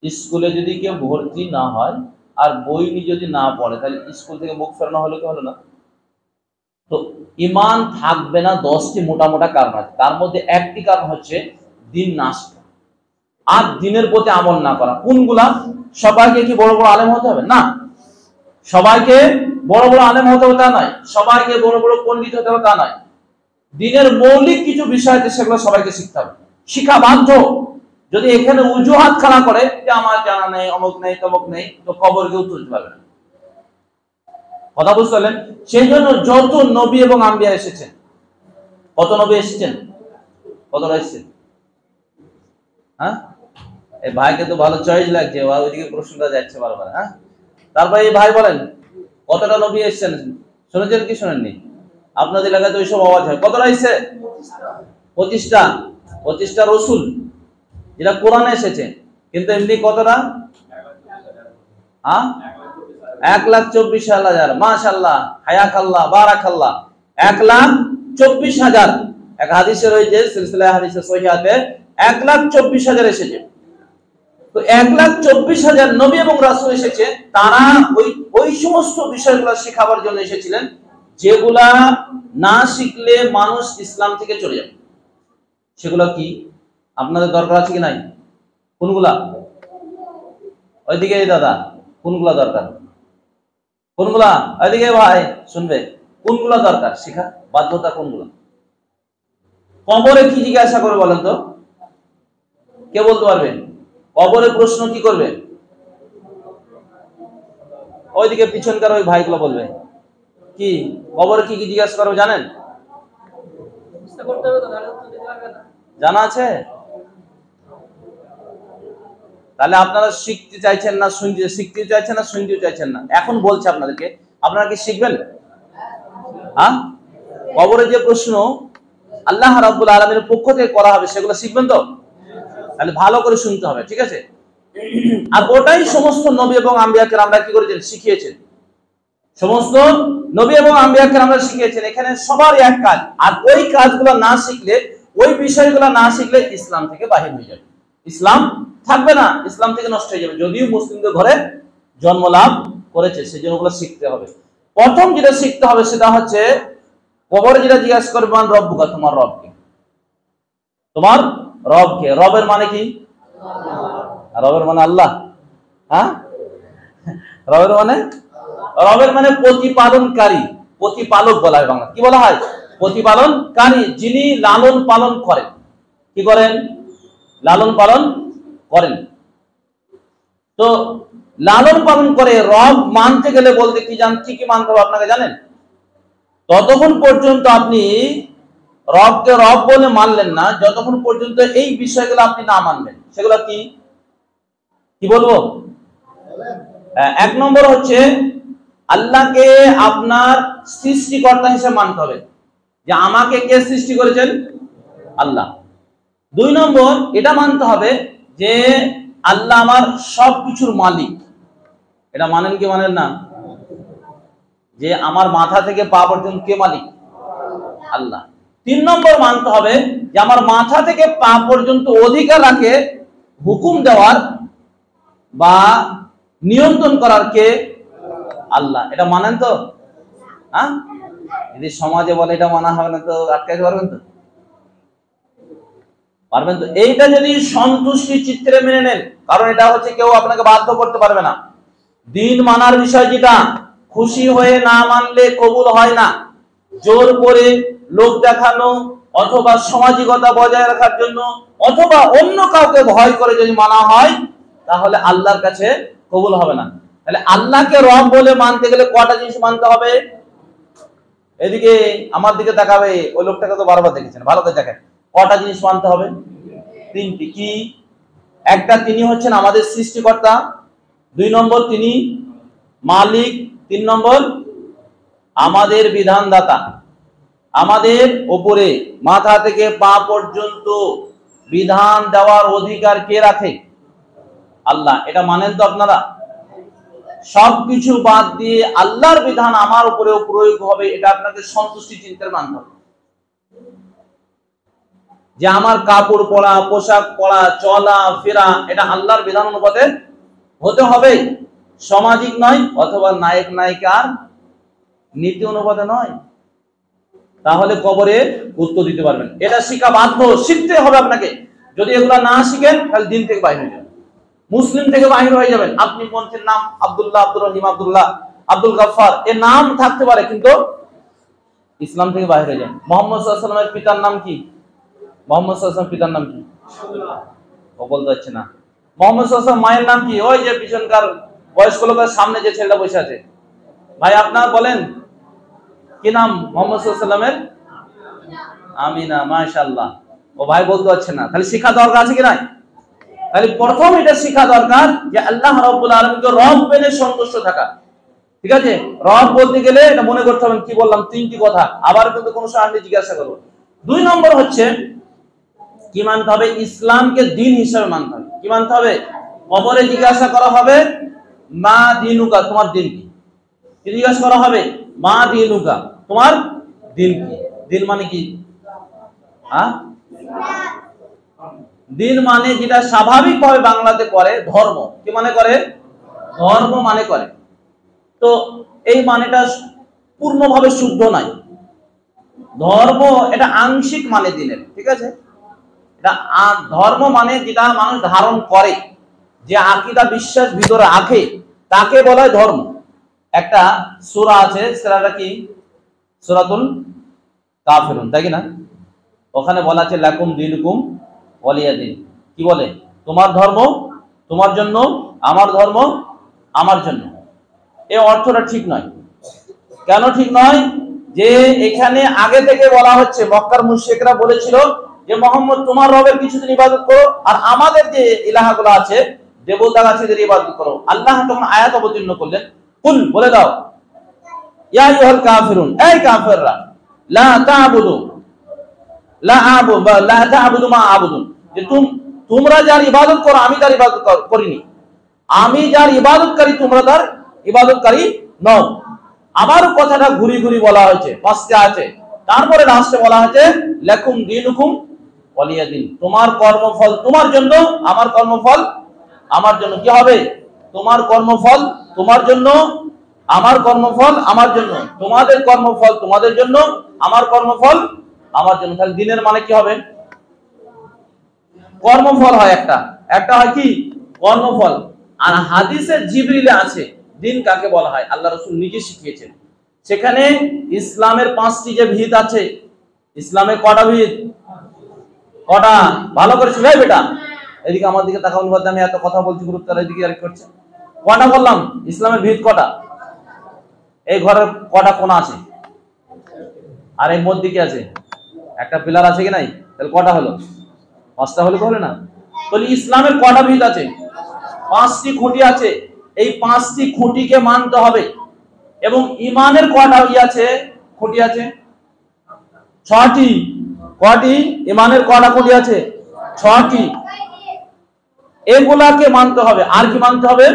স্কুলে যদি কেউ ভর্তি না হয় আর বই নিয়ে যদি না পড়ে, তাহলে স্কুল থেকে মুখ ফেরানো হলো কি হলো না? তো ঈমান থাকবে না 10টি মোটা মোটা কারণ আছে। তার মধ্যে একটি কারণ হচ্ছে দিন না শেখা আর দিনের প্রতি আমল না করা। কোনগুলা? সবাইকে কি বড় বড় আলেম হতে হবে? না। সবাইকে বড় বড় আলেম হতে হবে তা নয়, সবাইকে বড় বড় পণ্ডিত হতে হবে তা নয়। দিনের মৌলিক কিছু বিষয় আছে, সেগুলো সবাইকে শিখতে হবে, শিখা বাধ্য। যদি এখানে অজুহাত খাড়া করে যে আমার জানা নেই, অমুক নেই, তমুক নেই, তো কবর কেউ তুলতে পারবে না। কথা বুঝতে পারলেন? সেই জন্য যত নবী এবং আম্বিয়া এসেছেন, কত নবী এসেছেন? কতটা এসেছেন? হ্যাঁ, এই ভাইকে তো ভালো চয়েস লাগছে, ওইদিকে প্রশ্নটা যাচ্ছে বারবার। হ্যাঁ, তারপরে এই ভাই বলেন কতটা নবী এসেছেন? শুনেছেন কি শুনেননি? আপনাদের এলাকায় তো ওইসব আওয়াজ হয়। কতটা এসেছে? 25টা। 25টা রসুল, যেটা কোরআনে এসেছে। কিন্তু এমনি কতটা? 1,24,000। মাশাআল্লাহ, হায়াকাল্লাহ, বারাকাল্লাহ। 1,24,000। এক হাদিসে রয়েছে, সিলসিলা হাদিসে সহিহাতে 1,24,000 এসেছে। তো 1,24,000 নবী এবং রাসূল এসেছে। তারা ওই সমস্ত বিষয়গুলো শেখাবার জন্য এসেছিলেন, যেগুলা না শিখলে মানুষ ইসলাম থেকে চলে যাবে। সেগুলো কি আপনাদের দরকার আছে কি নাই? কোনগুলা? ওইদিকে দাদা, কোনগুলা দরকার? কোনগুলা? ওইদিকে ভাই শুনবে, কোনগুলা দরকার শিখা? বাধ্যতা কোনগুলা? কবরে কি জিজ্ঞাসা করবে বলেন তো? কে বলতে পারবে? কবরে প্রশ্ন কি করবে? ওইদিকে পিছনকার ওই ভাইগুলো বলবে। কি কবরে কি কি জিজ্ঞাসা করবে জানেন? জানা আছে? তাহলে আপনারা শিখতে চাইছেন না, শিখতে চাইছেন না, শুনতে চাইছেন না? এখন বলছে আপনাদেরকে, আপনারা কি শিখবেন? হ্যাঁ, কবরে যে প্রশ্ন আল্লাহ রাব্বুল আলামিনের পক্ষ থেকে করা হবে, সেগুলো শিখবেন তো? তাহলে ভালো করে শুনতে হবে, ঠিক আছে? আর ওটাই সমস্ত নবী এবং আম্বিয়া কেরামরা কি করেছেন? শিখিয়েছেন। সমস্ত নবী এবং আম্বিয়া কেরামরা শিখিয়েছেন। এখানে সবার এক কাজ, আর ওই কাজগুলো না শিখলে, ওই বিষয়গুলো না শিখলে ইসলাম থেকে বাহির হয়ে যাবে, ইসলাম থাকবে না, ইসলাম থেকে নষ্ট হয়ে যাবে। যদিও মুসলিমদের ঘরে জন্ম লাভ করেছে, সেই জন্য ওগুলো শিখতে হবে। প্রথম যেটা শিখতে হবে সেটা হচ্ছে, কবরে যেটা জিজ্ঞাসা করবে, মান রব্বুকা, তোমার রব কে? তোমার রব কে? রবের মানে কি? রবের মানে আল্লাহ। হ্যাঁ, রবের মানে প্রতিপালনকারী, প্রতিপালক বলা হয় বাংলা। কি বলা হয়? প্রতিপালনকারী, যিনি লালন পালন করেন। কি করেন? লালন পালন করেন। তো লালন পালন করে রব মানতে গেলে বলতে কি কি মানতে হবে আপনাকে জানেন? ততক্ষণ পর্যন্ত আপনি রবকে রব বলে মানলেন না, যতক্ষণ পর্যন্ত এই বিষয়গুলো আপনি না মানবেন। সেগুলো কি কি বলবো? 1 নম্বর হচ্ছে আল্লাহকে আপনার সৃষ্টিকর্তা হিসেবে মানতে হবে, যে আমাকে কে সৃষ্টি করেছেন? আল্লাহ। 2 নম্বর এটা মানতে হবে যে আল্লাহ আমার সবকিছুর মালিক। এটা মানেন কি মানেন না? যে আমার মাথা থেকে পা পর্যন্ত কে মালিক? আল্লাহ। 3 নম্বর মানতে হবে যে আমার মাথা থেকে পা পর্যন্ত অধিকার রাখে হুকুম দেওয়ার বা নিয়ন্ত্রণ করার কে? আল্লাহ। এটা মানেন তো? হ্যাঁ, যদি সমাজে বলে এটা মানা হবে না তো আটকাইতে পারবেন তো? পারবেন তো? এইটা যদি সন্তুষ্টি চিত্রে মেনে নেন, কারণ এটা হচ্ছে কেউ আপনাকে বাধ্য করতে পারবে না। দিন মানার বিষয় যেটা, খুশি হয়ে না মানলে কবুল হয় না। জোর করে, লোক দেখানো, অথবা সামাজিকতা বজায় রাখার জন্য, অথবা অন্য কাউকে ভয় করে যদি মানা হয়, তাহলে আল্লাহর কাছে কবুল হবে না। তাহলে আল্লাহকে রব বলে মানতে গেলে কটা জিনিস মানতে হবে? এদিকে আমার দিকে তাকাবে, ওই লোকটাকে তো বারবার দেখেছেন, ভালো করে দেখেন। কটা জিনিস মানতে হবে? তিনটি। কি? একটা, তিনি হচ্ছেন আমাদের সৃষ্টিকর্তা। 2 নম্বর, তিনি মালিক। 3 নম্বর, আমাদের বিধানদাতা। আমাদের উপরে মাথা থেকে পা পর্যন্ত বিধান দেওয়ার অধিকার কে রাখে? আল্লাহ। এটা মানেন তো আপনারা? সবকিছু বাদ দিয়ে আল্লাহর বিধান আমার উপরেও প্রয়োগ হবে, এটা আপনাকে সন্তুষ্টি চিন্তার মানতে হবে। যে আমার কাপড় পরা, পোশাক পরা, চলা ফেরা, এটা আল্লাহর বিধান অনুপাতে হতে হবে, সামাজিক নয়, অথবা নায়ক নায়িকার নীতি অনুপাতে নয়। তাহলে কবরে উত্তর দিতে পারবেন। এটা শিখা বাধ্য, শিখতে হবে আপনাকে। যদি এগুলা না শিখেন তাহলে দিন থেকে বাইরে হয়ে যাবেন, মুসলিম থেকে বাহির হয়ে যাবেন। আপনি মন্ত্রীর নাম আব্দুল্লাহ, আব্দুর রহিম, আব্দুল্লাহ, আব্দুল গাফফার, এর নাম থাকতে পারে, কিন্তু ইসলাম থেকে বাহির হয়ে যান। মুহাম্মদ সাল্লাল্লাহু আলাইহি ওয়াসাল্লামের পিতার নাম কি? মুহাম্মদ সাল্লাল্লাহু আলাইহি ওয়াসাল্লামের পিতার নাম কি? ও বলতে হচ্ছে না। মুহাম্মদ সাল্লাল্লাহু আলাইহি ওয়াসাল্লাম মায়ের নাম কি? ওই যে পিছনকার বয়স্ক লোকের সামনে যে ছেলেটা বসে আছে, ভাই আপনারা বলেন কি নাম মুহাম্মদ সাল্লাল্লাহু আলাইহি ওয়াসাল্লামের? আমিনা। মাশাআল্লাহ। ও ভাই বলতে হচ্ছে না। তাহলে শিক্ষা দরকার আছে কি নাই? তাহলে প্রথম এটা শিক্ষা দরকার যে আল্লাহ রাব্বুল আলামিনকে রব মেনে সন্তুষ্ট থাকা। ঠিক আছে? রব বলতে গেলে এটা মনে করতে হবে কি বললাম, 3টি কথা। আবার কিন্তু কোনো সময় জিজ্ঞাসা করব। 2 নম্বর হচ্ছে কি মানতে হবে? ইসলামকে দিন হিসেবে মানতে হবে। কি মানতে হবে? কবরে জিজ্ঞাসা করা হবে মা দিনুকা, তোমার দিন কি? কি জিজ্ঞাসা করা হবে? মা দিনুকা, তোমার দিন কি? দিন মানে কি? হ্যাঁ, দিন মানে যেটা স্বাভাবিকভাবে বাংলাতে করে ধর্ম। কি মানে করে? ধর্ম মানে করে। তো এই মানেটা পূর্ণভাবে শুদ্ধ নাই। ধর্ম এটা আংশিক মানে দিনের। ঠিক আছে? এটা ধর্ম মানে যেটা মানুষ ধারণ করে, যে আকীদা বিশ্বাস ভিতরে রাখে, তাকে বলা হয় ধর্ম। একটা সূরা আছে, সূরাটা কি? সূরাতুল কাফিরুন, তাই কি না? ওখানে বলা আছে লাকুম দীনুকুম ওয়ালিয়া দিন। কি বলে? তোমার ধর্ম তোমার জন্য, আমার ধর্ম আমার জন্য। এই অর্থটা ঠিক নয়। কেন ঠিক নয়? যে এখানে আগে থেকে বলা হচ্ছে, মক্কার মুশরিকরা বলেছিল যে মুহাম্মদ তোমার রবের কিছুদিন ইবাদত করো, আর আমাদের যে ইলাহাগুলো আছে, দেবতা গাছেদের ইবাদত করো। আল্লাহ তখন আয়াত অবতীর্ণ করলেন, কুল, বলে দাও, ইয়া আইয়ুহাল কাফিরুন, এই কাফেররা, লা তা'বুদু লা তা'বুদু মা আবুদু, যে তোমরা যার ইবাদত করো আমি তার ইবাদত করিনি, আমি যার ইবাদতকারী তোমরা তার ইবাদতকারী নও। আবার কথাটা ঘুরি ঘুরি বলা হয়েছে, পাঁচটা আছে। তারপরে লাস্টে বলা হয়েছে লাকুম দীনুকুম ওয়ালিয়া দিন, তোমার কর্মফল তোমার জন্য, আমার কর্মফল আমার জন্য। কি হবে? তোমার কর্মফল তোমার জন্য, আমার কর্মফল আমার জন্য, তোমাদের কর্মফল তোমাদের জন্য, আমার কর্মফল আমার জন্য। তাহলে দিনের মানে কি হবে? কর্মফল হয় একটা, একটা হয় কি? কর্মফল। আর হাদিসে জিবরিলে আছে দিন কাকে বলা হয়, আল্লাহ রাসূল নিজে শিখিয়েছেন। সেখানে ইসলামের 5টি যে ভিত আছে, ইসলামের কটা ভিত? কটা? ভালো করে শুনাই বেটা, এদিকে আমার দিকে তাকাও, আমি এত কথা বলছি, গুরুত্ব এদিকে আর করছে। কটা বললাম? ইসলামের ভিত কটা? এই ঘরের কটা কোণা আছে? আর এর মধ্যে কি আছে? একটা পিলার আছে কি নাই? তাহলে কটা হলো? 5টা হলে হবে না? তাহলে ইসলামের কটা ভিত আছে? 5টি খুঁটি আছে। এই 5টি খুঁটিকে মানতে হবে। এবং ঈমানের কটা আছে? খুঁটি আছে 6টি। কয়টি? ঈমানের কটা খুঁটি আছে? 6টি। এগুলাকে মানতে হবে। আর কি মানতে হবে?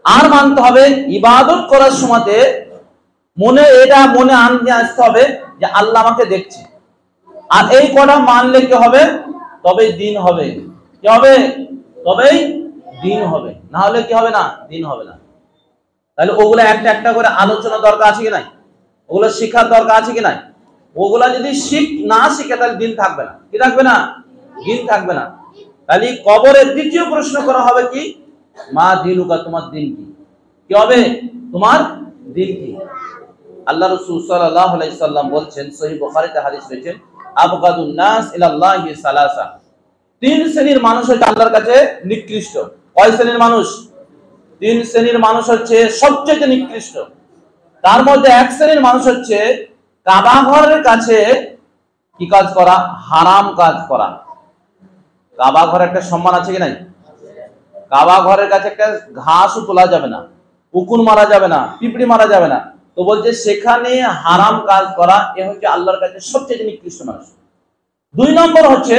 আর মানতে হবে ইবাদত করার সময়তে মনে আনতে আসতে হবে যে আল্লাহ আমাকে দেখছে। আর এই কটা মানলে কি হবে? তবেই দিন হবে। কি হবে? তবেই দিন হবে। না হলে কি হবে না, দিন হবে না। তাহলে ওগুলো একটা একটা করে আলোচনা দরকার আছে কি নাই, ওগুলো শিক্ষার দরকার আছে কি নাই। ওগুলা যদি না শিখে তাহলে দিন থাকবে না। কি থাকবে না? দিন থাকবে না। তাহলে কবরের দ্বিতীয় প্রশ্ন করা হবে কি, মা দিনুকা, তোমার দিন কি? কি হবে? তোমার দিন কি? আল্লাহ রাসূল সাল্লাল্লাহু আলাইহি সাল্লাম বলছেন, সহিহ বুখারীতে হাদিস রয়েছে, আবগাদুন নাস ইলাল্লাহি সালাসা, তিন শ্রেণীর মানুষ হচ্ছে আল্লাহর কাছে নিকৃষ্ট। কয় শ্রেণীর মানুষ? তিন শ্রেণীর মানুষ হচ্ছে সবচেয়ে নিকৃষ্ট। তার মধ্যে এক শ্রেণীর মানুষ হচ্ছে কাবা ঘরের কাছে কি কাজ করা? হারাম কাজ করা। কাবা ঘরের একটা সম্মান আছে কি নাই? কাবা ঘরের কাছে একটা ঘাসও তোলা যাবে না, উকুন মারা যাবে না, পিঁপড়ি মারা যাবে না। তো বলছে সেখানে হারাম কাজ করা, এ হচ্ছে আল্লাহর কাছে সবচেয়ে নিকৃষ্ট মানুষ। দুই নম্বর হচ্ছে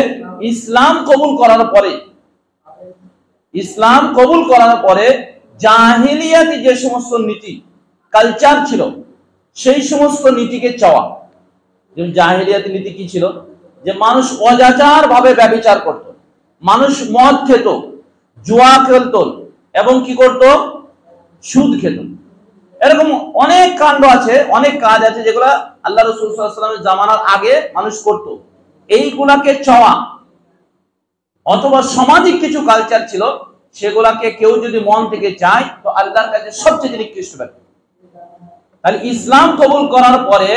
ইসলাম কবুল করার পরে জাহিলিয়াতি যে সমস্ত নীতি কালচার ছিল সেই সমস্ত নীতিকে চাওয়া। যেমন জাহিলিয়াতি নীতি কি ছিল? যে মানুষ অজাচার ভাবে ব্যভিচার করত, মানুষ মদ খেত, জুয়া খেলত এবং কি করত? সুদ খেত। এরকম অনেক কাণ্ড আছে, অনেক কাজ আছে যেগুলা আল্লাহ রাসূল সাল্লাল্লাহু আলাইহি ওয়াসাল্লামের জামানার আগে মানুষ করত। এইগুলাকে চাওয়া, অথবা সামাজিক কিছু কালচার ছিল সেগুলাকে কেউ যদি মন থেকে চায় তো আল্লাহর কাছে সবচেয়ে নিকৃষ্ট ব্যাপার। তাহলে ইসলাম কবুল করার পরে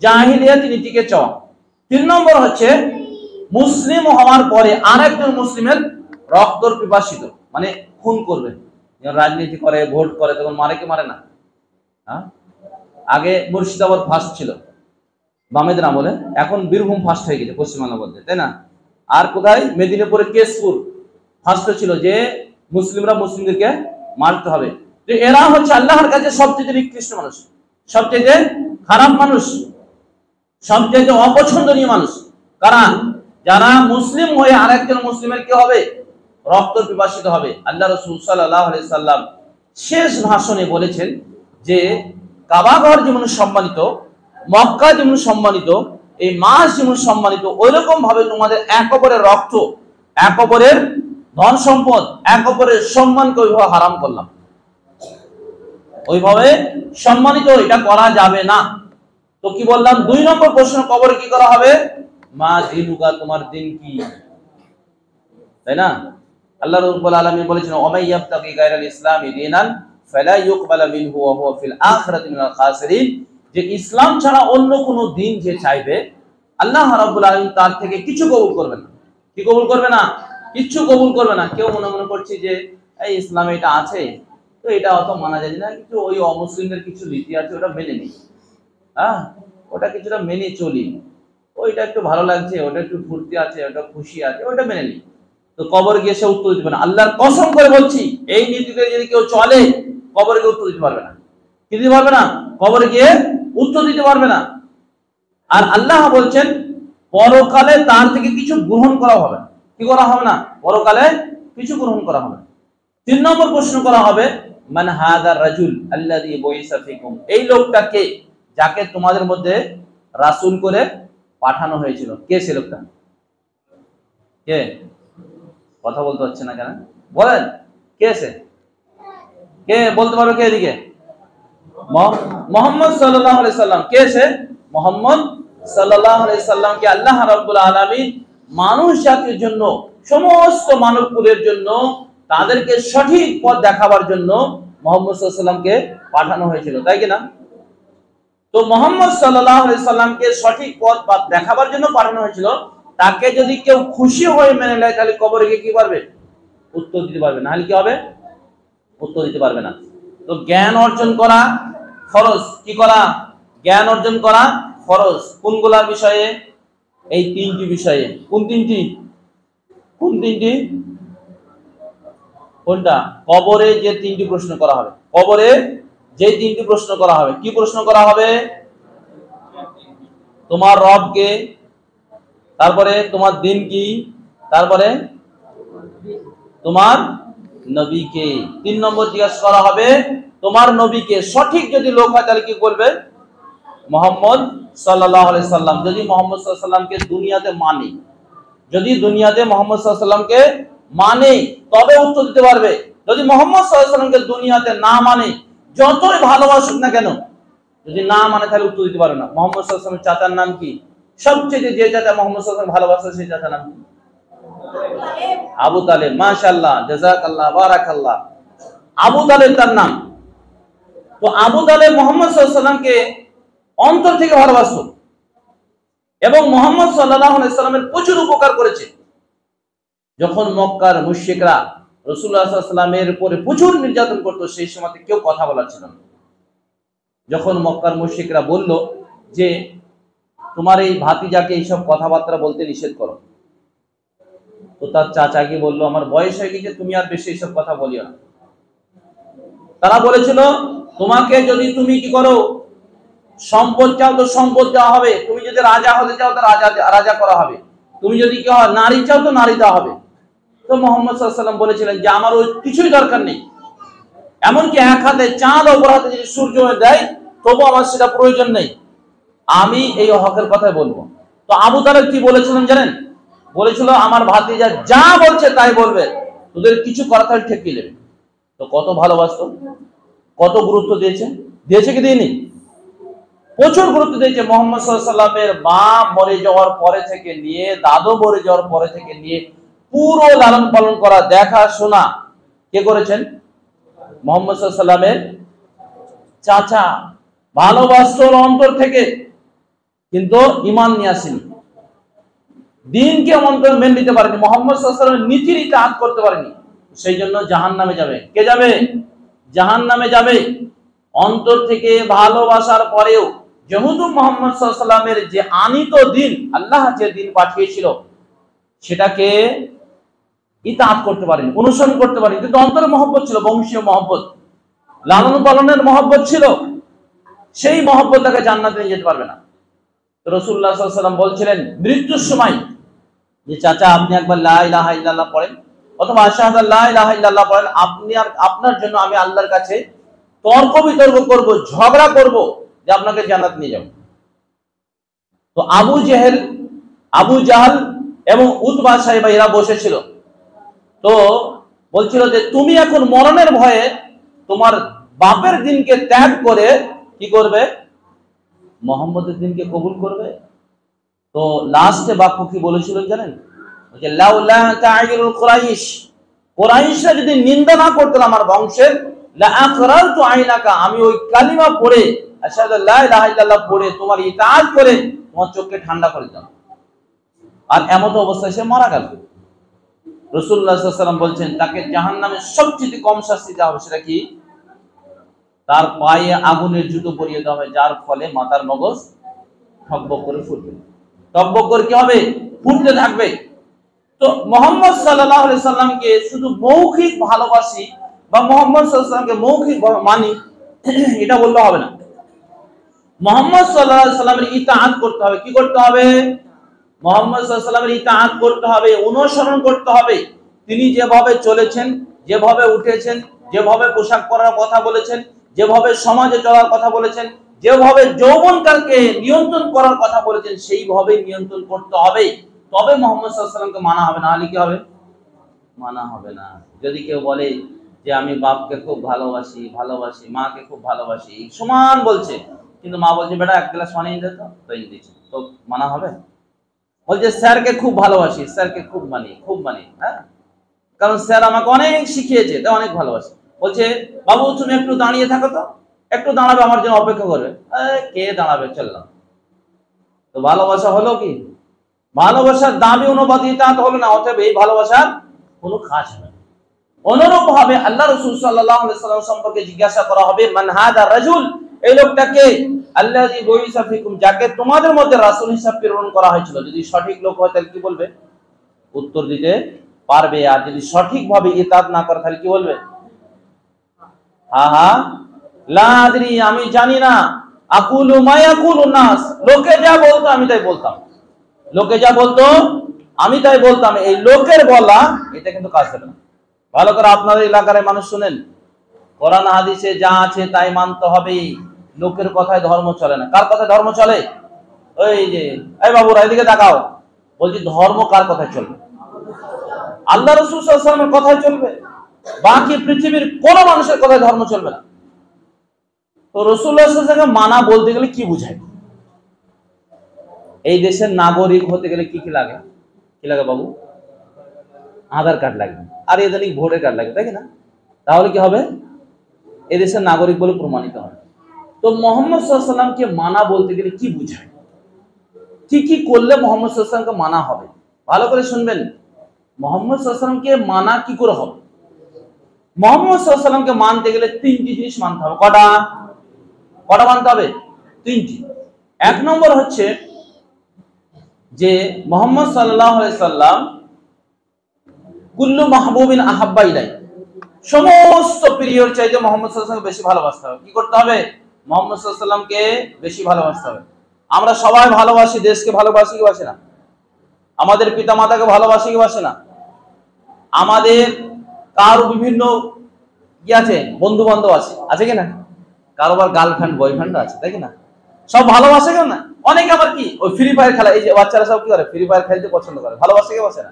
জাহিলিয়াতি নীতিকে চাওয়া। তিন নম্বর হচ্ছে মুসলিম হওয়ার পরে আরেকজন মুসলিমের রক্তর পিপাসিত, মানে খুন করবে। রাজনীতি করে, ভোট করে, তখন মারে কি মারে না? আগে মুর্শিদাবাদ ফার্স্ট ছিল বামেদের আমলে, এখন বীরভূম ফার্স্ট হয়ে গেছে পশ্চিমবাংলা বলতে, তাই না? আর কোথায়? মেদিনীপুরে কেশপুর ফার্স্ট ছিল যে মুসলিমরা মুসলিমদেরকে মারতে হবে। তো এরা হচ্ছে আল্লাহর কাছে সবচেয়ে নিকৃষ্ট মানুষ, সবচেয়ে খারাপ মানুষ, সবচেয়ে অপছন্দনীয় মানুষ। কারণ যারা মুসলিম হয়ে আরেকজন মুসলিমের কি হবে? রক্ত পিপাসিত হবে। আল্লাহ রাসূল সাল্লাল্লাহু আলাইহি সাল্লাম শেষ ভাষণে বলেছেন যে কাবা ঘর যেমন সম্মানিত, মক্কা যেমন সম্মানিত, এই মাস যেমন সম্মানিত, ওইরকম ভাবে তোমাদের এক অপরের রক্ত, এক অপরের ধন সম্পদ, এক অপরের সম্মানকে ওইভাবে হারাম করলাম। ওইভাবে সম্মানিত এটা করা যাবে না। তো কি বললাম? দুই নম্বর প্রশ্ন, কবরে কি করা হবে? মা দিনুকা, তোমার দিন কি? তাই না? আল্লাহ রাব্বুল আলামিন বলেছেন, ওমাই ইয়াবতাগি গায়রাল ইসলামি দীনান ফালা ইউকবালা মিনহু ওয়া হুয়া ফিল আখিরাতি মিনাল খাসিরিন, যে ইসলাম ছাড়া অন্য কোন দিন যে চাইবে আল্লাহ রাব্বুল আলামিন তার থেকে কিছু কবুল করবে না। কি কবুল করবে না? কিছু কবুল করবে না। কেউ মনে করছে যে এই ইসলামে এটা আছে তো এটা অত মানা যায় না, কিন্তু ওই অমুসলিমদের কিছু নীতি আছে ওটা মেনে নিই, ওটা কিছুটা মেনে চলি, ওইটা একটু ভালো লাগছে, ওটা একটু ফুর্তি আছে, ওটা খুশি আছে, ওটা মেনে নিই। তো কবর গিয়ে সে উত্তর দিতে পারে না। আল্লাহর কসম করে বলছি, এই নীতিতে যদি কেউ চলে কবরে গিয়ে উত্তর দিতে পারবে না। কি দিতে পারবে না? কবরে গিয়ে উত্তর দিতে পারবে না। আর আল্লাহ বলছেন পরকালে তার থেকে কিছু গ্রহণ করা হবে না। কি করা হবে না? পরকালে কিছু গ্রহণ করা হবে না। তিন নম্বর প্রশ্ন করা হবে, মান হাদার রাজুল আল্লাযী বুইসা ফিকুম, এই লোকটা কে যাকে তোমাদের মধ্যে রাসূল করে পাঠানো হয়েছিল? কে সে লোকটা? কে? কথা বলতে হচ্ছে না কেন? বলেন কে সে? কে বলতে পারবে? কে এদিকে? মুহাম্মদ সাল্লাল্লাহু আলাইহি সাল্লাম। কে সে? মুহাম্মদ সাল্লাল্লাহু আলাইহি সাল্লামকে আল্লাহ রাব্বুল আলামিন মানুষ জাতির জন্য, সমস্ত মানবকুলের জন্য, তাদেরকে সঠিক পথ দেখাবার জন্য মুহাম্মদ সাল্লাল্লাহু আলাইহি সাল্লামকে পাঠানো হয়েছিল, তাই কি না? তো মুহাম্মদ সাল্লাল্লাহু আলাইহি সাল্লামকে সঠিক পথ দেখাবার জন্য পাঠানো হয়েছিল। তাকে যদি কেউ খুশি হয়ে মেনে নেয় তাহলে কবরে গিয়ে কি পারবে? উত্তর দিতে পারবে। না হলে কি হবে? উত্তর দিতে পারবে না। তো জ্ঞান অর্জন করা ফরজ। কি করা? জ্ঞান অর্জন করা ফরজ। কোনগুলার বিষয়ে? এই তিনটি বিষয়ে। কোন তিনটি? কোন তিনটি? কোনটা? কবরে যে তিনটি প্রশ্ন করা হবে, কবরে যে তিনটি প্রশ্ন করা হবে। কি প্রশ্ন করা হবে? তোমার রব কে, তারপরে তোমার দিন কি, তারপরে তোমার নবী কে। 3 নম্বর জিজ্ঞাসা করা হবে তোমার নবীকে। সঠিক যদি লোক হয় তাহলে কি করবে? মুহাম্মদ সাল্লাল্লাহু আলাইহি সাল্লাম। যদি মুহাম্মদ সাল্লাল্লাহু আলাইহি সাল্লামকে দুনিয়াতে মানে, যদি দুনিয়াতে মুহাম্মদ সাল্লাল্লাহু আলাইহি সাল্লামকে মানে তবে উত্তর দিতে পারবে। যদি মোহাম্মদ সাল্লাল্লাহু আলাইহি ওয়াসাল্লামকে দুনিয়াতে না মানে, যতই ভালোবাসুক না কেন, যদি না মানে তাহলে উত্তর দিতে পারে না। মোহাম্মদ সাল্লাল্লাহু আলাইহি ওয়াসাল্লামের চাচার নাম কি? সবচেয়ে যে চাচা মোহাম্মদ সাল্লাল্লাহু আলাইহি ওয়াসাল্লাম ভালোবাসে সেই চাচার নাম কি? আবু তালেব। মাশাআল্লাহ, জাযাকাল্লাহ, বারাকাল্লাহ। আবু তালেব তার নাম। তো আবু তালেব মোহাম্মদ সাল্লাল্লাহু আলাইহি ওয়াসাল্লামকে অন্তর থেকে ভালোবাসত এবং মোহাম্মদ সাল্লাল্লাহু আলাইহি ওয়াসাল্লামের প্রচুর উপকার করেছে। যখন মক্কার মুশরিকরা রাসূলুল্লাহ সাল্লাল্লাহু আলাইহি ওয়াসাল্লামের উপরে প্রচুর নির্যাতন করত, সেই সময় কেউ কথা বলার ছিল না। যখন মক্কার মুশরিকরা বলল যে তোমার এই ভাতিজাকে এইসব কথাবার্তা বলতে নিষেধ করো, তো তার চাচাকে বললো আমার বয়স হয়ে গেছে, তুমি আর বেশি এইসব কথা বলিও না। তারা বলেছিল তোমাকে যদি তুমি কি করো, সম্পদ চাও তো সম্পদ দেওয়া হবে, তুমি যদি রাজা হতে চাও তো রাজা করা হবে, তুমি যদি কি হয় নারী চাও তো নারী দেওয়া হবে। তো মোহাম্মদ সাল্লাল্লাহু আলাইহি ওয়াসাল্লাম বলেছিলেন যে আমার ওই কিছুই দরকার নেই, এমনকি এক হাতে চাঁদ অপর হাতে যদি সূর্য দেয় তবু আমার সেটা প্রয়োজন নেই, আমি এই হকের কথাই বলবো। তো আবু তালেব কি বলেছিলেন জানেন? বলেছিল আমার ভাতিজা যা বলছে তাই বলবে, তোদের কিছু করা তাহলে ঠেকিয়ে নেবে। তো কত ভালোবাসত, কত গুরুত্ব দিয়েছে, দিয়েছে কি দিইনি? প্রচুর গুরুত্ব দিয়েছে। মোহাম্মদ সাল্লাল্লাহু আলাইহি ওয়াসাল্লামের মা মরে যাওয়ার পরে থেকে নিয়ে, দাদু মরে যাওয়ার পরে থেকে নিয়ে পুরো লালন পালন করা, দেখা শোনা কে করেছেন? মোহাম্মদ সাল্লাল্লাহু আলাইহি ওয়াসাল্লামের চাচা। ভালোবাসত অন্তর থেকে, কিন্তু ঈমান নিয়ে আসেনি, দ্বীনকে অন্তর মেনে নিতে পারেনি, মোহাম্মদ সাল্লাল্লাহু আলাইহি ওয়াসাল্লামের নীতির ইতাআত করতে পারেনি। সেই জন্য জাহান্নামে যাবে। কে যাবে? জাহান্নামে যাবে। অন্তর থেকে ভালোবাসার পরেও যেহেতু মোহাম্মদ সাল্লাল্লাহু আলাইহি ওয়াসাল্লামের যে আনিত দিন, আল্লাহ যে দিন পাঠিয়েছিল সেটাকে ইতাআত করতে পারেনি, অনুসরণ করতে পারেনি, কিন্তু অন্তরে মহব্বত ছিল, বংশীয় মহব্বত, লালন পালনের মহব্বত ছিল, সেই মহব্বত তাকে জান্নাতে নিয়ে যেতে পারবে না। তো রাসূলুল্লাহ সাল্লাল্লাহু আলাইহি ওয়াসাল্লাম বলছিলেন মৃত্যুর সময় যে চাচা আপনি একবার লা ইলাহা ইল্লাল্লাহ পড়েন অথবা আশহাদু আল্লা ইলাহা ইল্লাল্লাহ পড়েন, আপনি আর আপনার জন্য আমি আল্লাহর কাছে তর্ক বিতর্ক করব, ঝগড়া করব যে আপনাকে জান্নাত নিয়ে যাব। তো আবু জাহল এবং উতবা সাহেব এরা বসেছিল, তো বলছিল যে তুমি এখন মরণের ভয়ে তোমার বাপের দিনকে ত্যাগ করে কি করবে? মুহাম্মদের দিনকে কবুল করবে। তো লাস্টে বাক্য কি বলেছিল জানেন? যে লাউলা তা'ইরুল কুরাইশ, কুরাইশরা যদি নিন্দা না করতো আমার বংশের, লা আকরারতু আইনাকা, আমি ওই কালিমা পড়ে আশহাদু লা ইলাহা ইল্লাল্লাহ পড়ে তোমার ইতাআত করে তোমার চোখকে ঠান্ডা করে দাও। আর এমত অবস্থায় সে মারা গেল। রাসূলুল্লাহ সাল্লাল্লাহু আলাইহি ওয়াসাল্লাম বলছেন তাকে জাহান্নামের সবচেয়ে কম শাস্তি দেওয়া হবে, সেটা কি? তার পায়ে আগুনের জুতো পরিয়ে দেওয়া হবে, যার ফলে মাথার মগজ ঠকবক করে ফুটবে। টকবক করে কি হবে? ফুটতে থাকবে। তো মুহাম্মদ সাল্লাল্লাহু আলাইহি সাল্লামকে শুধু মৌখিক ভালোবাসি বা মুহাম্মদ সাল্লাল্লাহু আলাইহি সাল্লামকে মৌখিক মানি এটা বললে হবে না। মুহাম্মদ সাল্লাল্লাহু আলাইহি সাল্লামের ইতাআত করতে হবে। কি করতে হবে? মুহাম্মদ সাল্লাল্লাহু আলাইহি সাল্লামের ইতাআত করতে হবে, অনুসরণ করতে হবে। তিনি যেভাবে চলেছেন, যেভাবে উঠেছেন, যেভাবে পোশাক পরার কথা বলেছেন, যেভাবে সমাজে চলার কথা বলেছেন, যেভাবে যৌবনকালকে নিয়ন্ত্রণ করার কথা বলেছেন, সেইভাবে নিয়ন্ত্রণ করতে হবে। তবে মুহাম্মদ সাল্লাল্লাহু আলাইহি সাল্লামকে মানা হবে, না হলে কি হবে? মানা হবে না। যদি কেউ বলে যে আমি বাপকে খুব ভালোবাসি, মাকে খুব ভালোবাসি, সমান বলছে, কিন্তু মা বলছে বেটা এক গ্লাস পানি দে তো এনে দিচ্ছে, তো মানা হবে? বলছে স্যারকে খুব ভালোবাসি, স্যারকে খুব মানি, হ্যাঁ, কারণ স্যার আমাকে অনেক শিখিয়েছে, তাই অনেক ভালোবাসি। বলছে বাবু তুমি একটু দাঁড়িয়ে থাকো, তো একটু দাঁড়াবে, আমার জন্য অপেক্ষা করবে। কে দাঁড়াবে? চললাম। তো ভালোবাসা হলো কি? ভালোবাসার দাবি অনুপাতে ইতাআত হলো না, অতএব এই ভালোবাসার কোনো খাস নেই। অনুরূপ ভাবে আল্লাহ রাসূল সাল্লাল্লাহু আলাইহি সাল্লাম সম্পর্কে জিজ্ঞাসা করা হবে মান হাদা রাজুল, এই লোকটাকে আল্লাযী বুইসা ফিকুম, যাকে তোমাদের মধ্যে রাসূল হিসাবে প্রেরণ করা হয়েছিল। যদি সঠিক লোক হয় তাহলে কি বলবে? উত্তর দিতে পারবে। আর যদি সঠিকভাবে ইতাআত না করে তাহলে কি বলবে? হা লা আদরি, আমি জানি না, আকুলু মা ইয়াকুলুন নাস, লোকে যা বলতো আমি তাই বলতাম, লোকে যা বলতো আমি তাই বলতাম। এই লোকের বলা এটা কিন্তু কাজ হবে না। ভালো করে আপনাদের এলাকার মানুষ শুনেন, কোরআন হাদিসে যা আছে তাই মানতে হবে, লোকের কথায় ধর্ম চলে না। কার কথায় ধর্ম চলে? ওই যে এই বাবুরা এদিকে তাকাও, বলছি ধর্ম কার কথায় চলবে? আল্লাহ রাসূল সাল্লাল্লাহু আলাইহি ওয়াসাল্লামের কথায় চলবে। বাকি পৃথিবীর কোন মানুষের কথায় ধর্ম চলবে না। তো রাসূলুল্লাহ সাল্লাল্লাহু আলাইহি ওয়াসাল্লামকে মানা বলতে গেলে কি বোঝায়? এই দেশের নাগরিক হতে গেলে কি কি লাগে? কি লাগে বাবু? আধার কার্ড লাগবে, আর এদানিক ভোটার কার্ড লাগবে, তাই না? তাহলে কি হবে? এই দেশের নাগরিক বলে প্রমাণিত হবে। তো মুহাম্মদ সাল্লাল্লাহু আলাইহি ওয়াসাল্লামকে মানা বলতে গেলে কি বোঝায়? কি কি করলে মুহাম্মদ সাল্লাল্লাহু আলাইহি ওয়াসাল্লামকে মানা হবে? ভালো করে শুনবেন। মুহাম্মদ সাল্লাল্লাহু আলাইহি ওয়াসাল্লামকে মানা কি করে হবে? মুহাম্মদ সাল্লাল্লাহু আলাইহি ওয়াসাল্লামকে মানতে গেলে তিনটি জিনিস মানতে হবে। কটা মানতে হবে? তিনটি। এক নম্বর হচ্ছে যে মুহাম্মদ সাল্লাল্লাহু আলাইহি সাল্লাম কুল্লু মাহবুবিন আহাব্বা ইলাই, সমস্ত প্রিয়র চাইতে মুহাম্মদ সাল্লাল্লাহু আলাইহি সাল্লামকে বেশি ভালোবাসতে হবে। কি করতে হবে? মুহাম্মদ সাল্লাল্লাহু আলাইহি সাল্লামকে বেশি ভালোবাসতে হবে। আমরা সবাই ভালোবাসি, দেশকে ভালোবাসি কি বাসি না? আমাদের পিতা মাতাকে ভালোবাসি কি বাসি না? আমাদের কারো বিভিন্ন কি আছে, বন্ধু বান্ধব আছে কি না? কারোবার গার্লফ্রেন্ড বয়ফ্রেন্ড আছে, তাই কি না? সব ভালোবাসে কেন না? অনেকে আবার কি ওই ফ্রি ফায়ার খেলা, এই যে বাচ্চারা সব কি করে, ফ্রি ফায়ার খেলতে পছন্দ করে, ভালোবাসে কে বাসে না?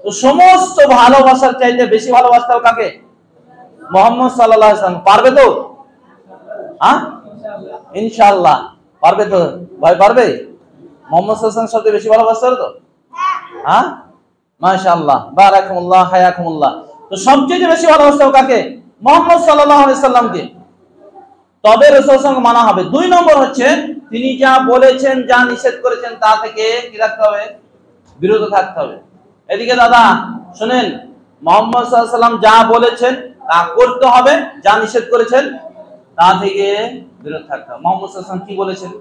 তো সমস্ত ভালোবাসার চাইতে বেশি ভালোবাসতে হবে কাকে? মুহাম্মদ সাল্লাল্লাহু আলাইহি ওয়াসাল্লাম। পারবে তো? হ্যাঁ, ইনশাআল্লাহ পারবে তো ভাই? পারবে? মুহাম্মদ সাল্লাল্লাহু আলাইহি ওয়াসাল্লাম সবচেয়ে বেশি ভালোবাসতে হবে তো? হ্যাঁ, মাশাআল্লাহ, বারাকাতুল্লাহ, হায়াকুমুল্লাহ। তো সবচেয়ে বেশি ভালোবাসতে হবে কাকে? মুহাম্মদ সাল্লাল্লাহু আলাইহি ওয়াসাল্লামকে। তবে রাসূলের সঙ্গে মানা হবে। দুই নম্বর হচ্ছে তিনি যা বলেছেন, যা নিষেধ করেছেন তা থেকে কি রাখতে হবে? বিরত থাকতে হবে। এদিকে দাদা শুনেন, মুহাম্মদ সাল্লাল্লাহু আলাইহি ওয়াসাল্লাম যা বলেছেন তা করতে হবে, যা নিষেধ করেছেন তা থেকে বিরত থাকতে হবে। মুহাম্মদ সাল্লাল্লাহু আলাইহি ওয়াসাল্লাম কি বলেছেন?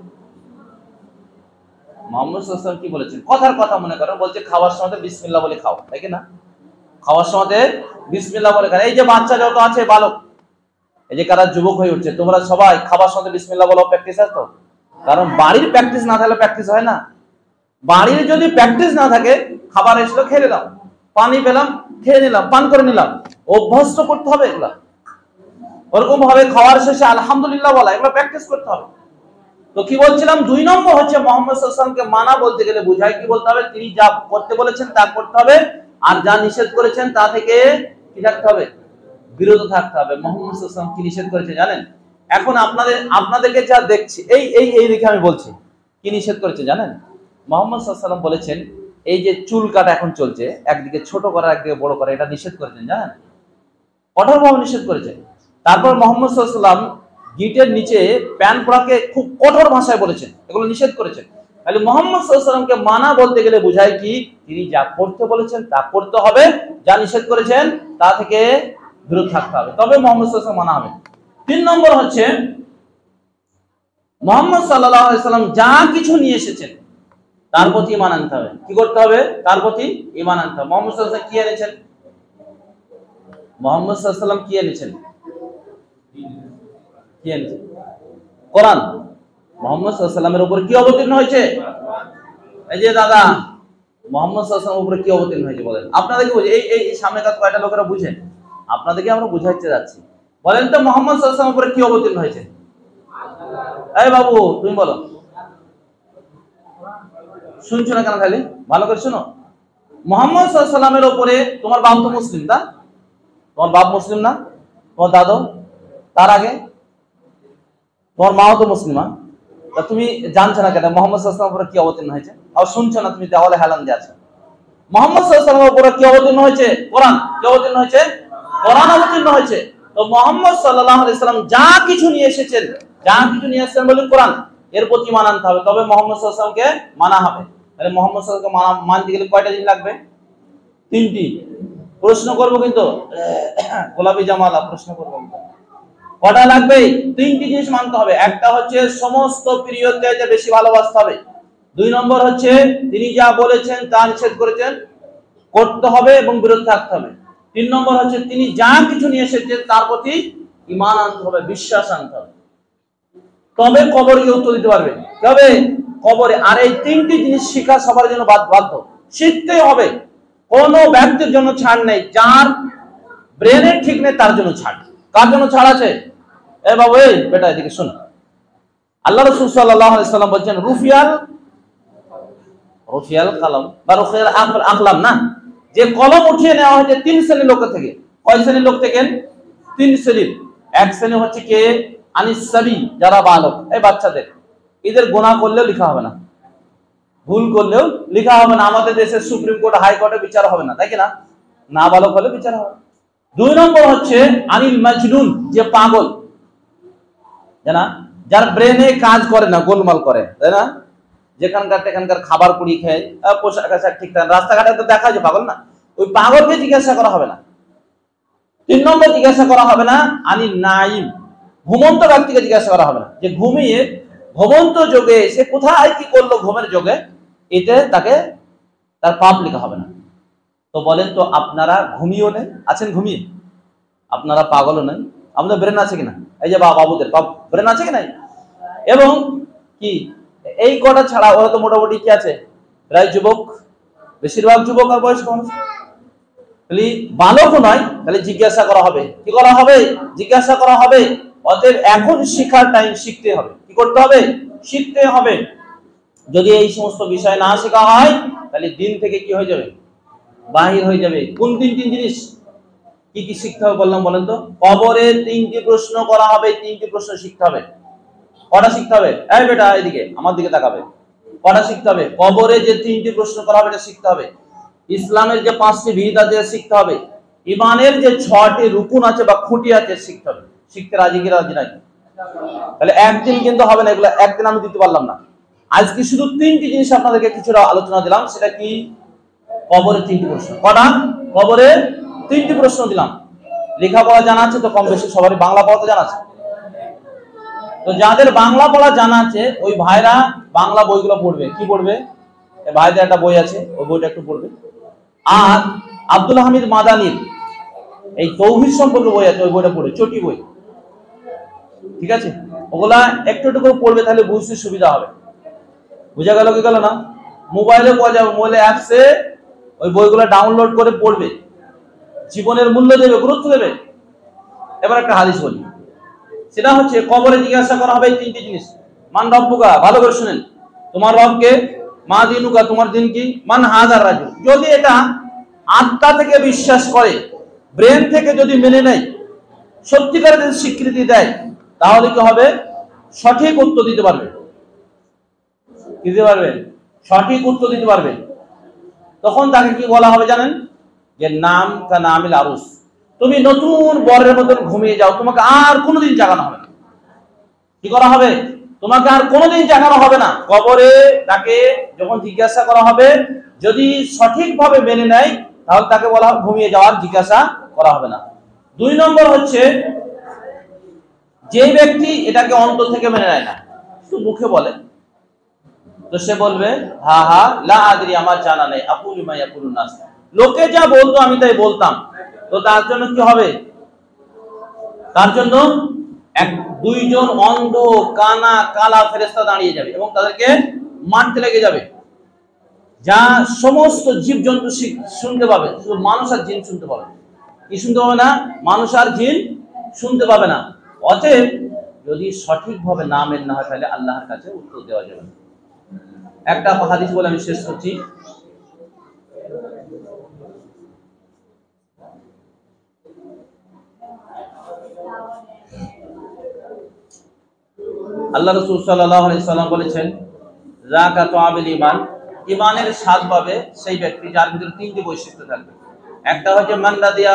মুহাম্মদ সাল্লাল্লাহু আলাইহি ওয়াসাল্লাম কি বলেছেন? কথার কথা মনে করেন, বলছে খাওয়ার সময় বিসমিল্লাহ বলে খাও, তাই কি না? খাওয়ার সময় বিসমিল্লাহ বলে খাও। এই যে বাচ্চা যত আছে, বালক, এই যে কারা যুবক হয়ে উঠছে, তোমরা সবাই খাবার সময় বিসমিল্লাহ বলো, প্র্যাকটিস আছে তো? কারণ বাড়ির প্র্যাকটিস না থাকলে প্র্যাকটিস হয় না। বাড়ির যদি প্র্যাকটিস না থাকে, খাবার এসলো খেয়ে নিলাম, পানি পেলাম খেয়ে নিলাম, পান করে নিলাম, অভ্যস্ত করতে হবে এগুলা। ওরকম ভাবে খাওয়ার শেষে আলহামদুলিল্লাহ বলা, এগুলো প্র্যাকটিস করতে হবে। তো কি বলছিলাম, দুই নম্বর হচ্ছে মুহাম্মদ সাল্লাল্লাহু আলাইহি ওয়াসাল্লামকে মানা বলতে গেলে বুঝায় কি বলতে হবে? তিনি যা করতে বলেছেন তা করতে হবে, আর যা নিষেধ করেছেন তা থেকে কি থাকতে হবে? বিরত থাকতে হবে। মুহাম্মদ সাল্লাল্লাহু আলাইহি ওয়াসাল্লাম কি নিষেধ করেছে জানেন? এখন আপনাদেরকে যা দেখছি, এই দেখে আমি বলছি কি নিষেধ করেছে জানেন? মুহাম্মদ সাল্লাল্লাহু আলাইহি ওয়াসাল্লাম বলেছেন এই যে চুল কাটা এখন চলছে, একদিকে ছোট করা একদিকে বড় করা, এটা নিষেধ করেছেন জানেন? কঠোরভাবে নিষেধ করেছেন। তারপর মুহাম্মদ সাল্লাল্লাহু আলাইহি ওয়াসাল্লাম গিটের নিচে প্যান্ট পরাকে খুব কঠোর ভাষায় বলেছেন, এগুলো নিষেধ করেছেন। তাহলে মুহাম্মদ সাল্লাল্লাহু আলাইহি ওয়াসাল্লামকে মানা বলতে গেলে বোঝায় কি? তিনি যা করতে বলেছেন তা করতে হবে, যা নিষেধ করেছেন তা থেকে বিরত থাকতে হবে, তবে মুহাম্মদ সাল্লাল্লাহু আলাইহি ওয়াসাল্লাম মানা হবে। তিন নম্বর হচ্ছে মুহাম্মদ সাল্লাল্লাহু আলাইহি ওয়াসাল্লাম যা কিছু নিয়ে এসেছেন তার প্রতি ঈমান আনতে হবে। কি করতে হবে? তার প্রতি ঈমান আনতে হবে। মুহাম্মদ সাল্লাল্লাহু আলাইহি ওয়াসাল্লাম কি এনেছেন? মুহাম্মদ সাল্লাল্লাহু আলাইহি ওয়াসাল্লাম কি এনেছেন? কি এনেছেন? কোরআন। মুহাম্মদ সাল্লাল্লাহু আলাইহি ওয়াসাল্লামের উপর কি অবতীর্ণ হয়েছে? এই যে দাদা, মুহাম্মদ সাল্লাল্লাহু আলাইহি ওয়াসাল্লামের উপর কি অবতীর্ণ হয়েছে বলেন? আপনাদেরকে বুঝে এই সামনে কাজ কয়টা লোকেরা বুঝেন? আপনাদেরকে আমরা বুঝাইতে যাচ্ছি। বলেন তো মুহাম্মদ সাল্লাল্লাহু আলাইহি ওয়াসাল্লামের উপর কি অবতীর্ণ হয়েছে? এই বাবু তুমি বলো, শুনছো না কেন? খালি ভালো করে শোনো। মুহাম্মদ সাল্লাল্লাহু আলাইহি ওয়াসাল্লামের উপরে, তোমার বাপ তো মুসলিম, না? তোমার বাপ মুসলিম না? তোমার দাদু? তার আগে তোমার মাও তো মুসলিমা। তা তুমি জানছো না কেন মুহাম্মদ সাল্লাল্লাহু আলাইহি ওয়াসাল্লামের উপরে কি অবতীর্ণ হয়েছে? আর শুনছো না, তুমি দেওয়ালে হেলান দিয়ে আছো। মুহাম্মদ সাল্লাল্লাহু আলাইহি ওয়াসাল্লামের উপরে কি অবতীর্ণ হয়েছে? কোরআন। কি অবতীর্ণ হয়েছে? কোরআন অবতীর্ণ হয়েছে। তো মুহাম্মদ সাল্লাল্লাহু আলাইহি ওয়াসাল্লাম যা কিছু নিয়ে এসেছেন, বলে কোরআন, এর প্রতি ঈমান আনতে হবে, তবে মুহাম্মদ সাল্লাল্লাহু আলাইহি ওয়াসাল্লামকে মানা হবে। তাহলে মুহাম্মদ সাল্লাল্লাহু আলাইহি ওয়াসাল্লামকে মানতে গেলে কয়টা জিনিস লাগবে? তিনটি। প্রশ্ন করব কিন্তু, গোলাপি জামালা প্রশ্ন করব, কটা লাগবে? তিনটি জিনিস মানতে হবে। একটা হচ্ছে সমস্ত প্রিয়র চাইতে বেশি ভালোবাসতে হবে। দুই নম্বর হচ্ছে তিনি যা বলেছেন তা নিষেধ করেছেন করতে হবে এবং বিরত থাকতে হবে। তিন নম্বর হচ্ছে তিনি যা কিছু নিয়ে এসেছেন তার প্রতি ঈমান আনতে হবে, বিশ্বাস আনতে হবে, তবে কবরে গিয়ে উত্তর দিতে পারবে। তবে কবরে। আর এই তিনটি জিনিস শিখা সবার জন্য বাধ্য, শিখতেই হবে। কোন ব্যক্তির জন্য ছাড় নেই, যার ব্রেনের ঠিক নেই তার জন্য ছাড়। কার জন্য ছাড় আছে? এ বাবু, এই বেটা এদিকে শোন। আল্লাহ রাসূল সাল্লাল্লাহু আলাইহি ওয়াসাল্লাম বলেন রুফিয়াল কালাম বা রুফিয়াল আকলাম, না, যে কলম উঠিয়ে নেওয়া হয়েছে তিন শ্রেণীর লোকের থেকে। কয় শ্রেণীর লোক থেকে? 3 শ্রেণীর। এক শ্রেণী হচ্ছে কে? আনিসাবি, যারা বালক, এই বাচ্চাদের, এদের গুনাহ করলেও লেখা হবে না, ভুল করলেও লেখা হবে না। আমাদের দেশের সুপ্রিম কোর্ট, হাইকোর্টে বিচার হবে না, তাই কি না? না বালক হলে বিচার হবে। 2 নম্বর হচ্ছে আনিল মাজনুন, যে পাগল, জানা, যার ব্রেনে কাজ করে না, গোলমাল করে, তাই না? যেখানকার সেখানকার খাবার পুড়ি খেয়ে, পোশাক আশাক ঠিক থাকে, রাস্তাঘাটে তো দেখা যায় পাগল না, ওই পাগলকে জিজ্ঞাসা করা হবে না। 3 নম্বর জিজ্ঞাসা করা হবে না আনিল নাইম, ঘুমন্ত ব্যক্তিকে জিজ্ঞাসা করা হবে না, যে ঘুমিয়ে ঘুমন্ত যোগে সে কোথায় কি করলো ঘুমের যোগে, এতে তাকে তার পাপ লেখা হবে না। তো বলেন তো, আপনারা ঘুমিয়েও নেই, আছেন ঘুমিয়ে, আপনারা পাগলও নেই, আমাদের ব্রেন আছে কিনা? এই যে বাবুদের ব্রেন আছে কিনা? এবং কি এই কটা ছাড়া ওরা তো মোটামুটি কি আছে, প্রায় যুবক, বেশিরভাগ যুবক আর বয়স্ক মানুষ, খালি বালকও নয়, খালি জিজ্ঞাসা করা হবে। কি করা হবে? জিজ্ঞাসা করা হবে। অতএব এখন শিক্ষার টাইম, শিখতে হবে। কি করতে হবে? শিখতে হবে। যদি এই সমস্ত বিষয় না শেখা হয়, তাহলে দিন থেকে কি হয়ে যাবে? বাহির হয়ে যাবে। কোন 3টি জিনিস? কি কি শিখতে হবে বললাম বলেন তো? কবরে 3টি প্রশ্ন করা হবে, 3টি প্রশ্ন শিখতে হবে। কটা শিখতে হবে? এই বেটা এদিকে আমার দিকে তাকাবে। কটা শিখতে হবে? কবরে যে 3টি প্রশ্ন করা হবে এটা শিখতে হবে। ইসলামের যে 5টি ভিত আছে শিখতে হবে। ইমানের যে 6টি রুকুন আছে বা খুঁটি আছে শিখতে হবে। শিখতে রাজি কি রাজি নাই? তাহলে একদিন কিন্তু হবে না, এগুলো একদিন আমি দিতে পারলাম না। আজকে শুধু 3টি জিনিস আপনাদেরকে কিছুটা আলোচনা দিলাম। সেটা কি? কবরে 3টি প্রশ্ন। কটা? কবরে 3টি প্রশ্ন দিলাম। লেখাপড়া জানা আছে তো কম বেশি সবারই, বাংলা পড়া তো জানা আছে। তো যাদের বাংলা পড়া জানা আছে ওই ভাইরা বাংলা বইগুলো পড়বে। কি পড়বে? ভাইদের একটা বই আছে, ওই বইটা একটু পড়বে। আর আব্দুল হামিদ মাদানির এই তৌহিদ সম্পর্কে বই আছে, ওই বইটা পড়ে, চটি বই, ঠিক আছে? ওগুলা একটু একটু করে পড়বে, তাহলে বুঝতে সুবিধা হবে। বুঝা গেল কি গেল না? মোবাইলে পাওয়া যাবে, মোবাইলে অ্যাপসে ওই বইগুলো ডাউনলোড করে পড়বে, জীবনের মূল্য দেবে, গুরুত্ব দেবে। এবার একটা হাদিস বলি, সেটা হচ্ছে কবরে জিজ্ঞাসা করা হবে এই 3টি জিনিস। মান রব্বুকা, ভালো করে শুনেন, তোমার রবকে, মা দিনুকা, তোমার দিন কি, মান হাজার রাজু। যদি এটা আত্মা থেকে বিশ্বাস করে, ব্রেন থেকে যদি মেনে নেয়, সত্যিকারের যদি স্বীকৃতি দেয়, তাহলে কি হবে? সঠিক উত্তর দিতে পারবে। কি দিতে পারবে? সঠিক উত্তর দিতে পারবে। তখন তাকে কি বলা হবে জানেন? যে নাম কা নামিল আরুস, তুমি নতুন বরের মতন ঘুমিয়ে যাও, তোমাকে আর কোনোদিন জাগানো হবে না। কি করা হবে? তোমাকে আর কোনোদিন জাগানো হবে না। কবরে তাকে যখন জিজ্ঞাসা করা হবে, যদি সঠিকভাবে মেনে নেয়, তাহলে তাকে বলা হবে ঘুমিয়ে যাওয়ার, জিজ্ঞাসা করা হবে না। 2 নম্বর হচ্ছে যে ব্যক্তি এটাকে অন্তর থেকে মেনে নেয় না, শুধু মুখে বলে, তো সে বলবে হা হা লা আদরি, আমার জানা নেই, আকুলু মা ইয়াকুলুন নাস, লোকে যা বলতো আমি তাই বলতাম। তো তার জন্য কি হবে? তার জন্য 2 জন অন্ধ কানা কালা ফেরেশতা দাঁড়িয়ে যাবে এবং তাদেরকে মারতে লেগে যাবে। যা সমস্ত জীবজন্তু শুনতে পাবে, শুধু মানুষ আর জিন শুনতে পাবে। কি শুনতে পাবে না? মানুষ আর জিন শুনতে পাবে না। অতএব যদি সঠিকভাবে না মেনে না হয়, তাহলে আল্লাহর কাছে উত্তর দেওয়া যাবে না। একটা হাদিস বলে আমি শেষ করছি। আল্লাহ রাসূল সাল্লাল্লাহু আলাইহি সাল্লাম বলেছেন, যাকাতু আবিল ঈমান, ঈমানের স্বাদ পাবে সেই ব্যক্তি যার ভিতরে 3টি বৈশিষ্ট্য থাকবে। একটা হচ্ছে মান রাদিয়া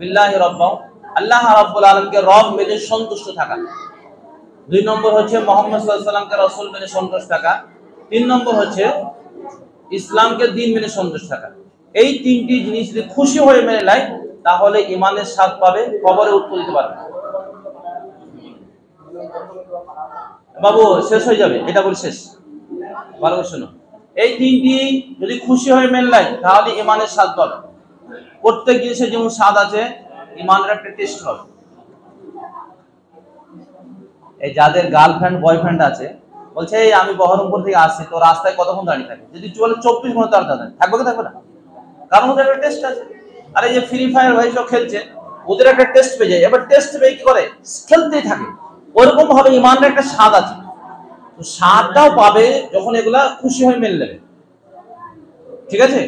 বিল্লাহি রাব্বাহ, আল্লাহ রাব্বুল আলামিনকে রব মেনে সন্তুষ্ট থাকা। 2 নম্বর হচ্ছে মুহাম্মদ সাল্লাল্লাহু আলাইহি সাল্লামকে রাসূল মেনে সন্তুষ্ট থাকা। 3 নম্বর হচ্ছে ইসলামকে দ্বীন মেনে সন্তুষ্ট থাকা। এই 3টি জিনিস যদি খুশি হয়ে মেনে নেয়, তাহলে ঈমানের স্বাদ পাবে, কবরে উত্তর দিতে পারবে। বাবু শেষ হয়ে যাবে, এটা বলি শেষ, ভালো করে শোনো। এই 3টি যদি খুশি হয়ে মেনে নেয়, তাহলে ঈমানের স্বাদ পাবে। প্রত্যেক জিনিসের যেমন স্বাদ আছে, ঈমানের একটা টেস্ট হবে। এই যাদের গার্লফ্রেন্ড বয়ফ্রেন্ড আছে, বলছে এই আমি বহরমপুর থেকে আসছি, তো রাস্তায় কতক্ষণ দাঁড়িয়ে থাকে? যদি বলে 24 ঘন্টা তার দাঁড়ায় থাকবে কি থাকবে না? কারণ ওদের একটা টেস্ট আছে। আর এই যে ফ্রি ফায়ার ভাই সব খেলছে, ওদের একটা টেস্ট পেয়ে যায়, এবার টেস্ট পেয়ে কি করে? খেলতেই থাকে। ওরকম ভাবে ঈমানের একটা স্বাদ আছে, তো স্বাদটাও পাবে যখন এগুলা খুশি হয়ে মেনে নেবে। ঠিক আছে?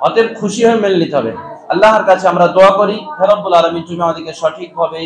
অতএব খুশি হয়ে মেনে নিতে হবে। আল্লাহর কাছে আমরা দোয়া করি, হে রব্বুল আলামিন তুমি আমাদেরকে সঠিকভাবে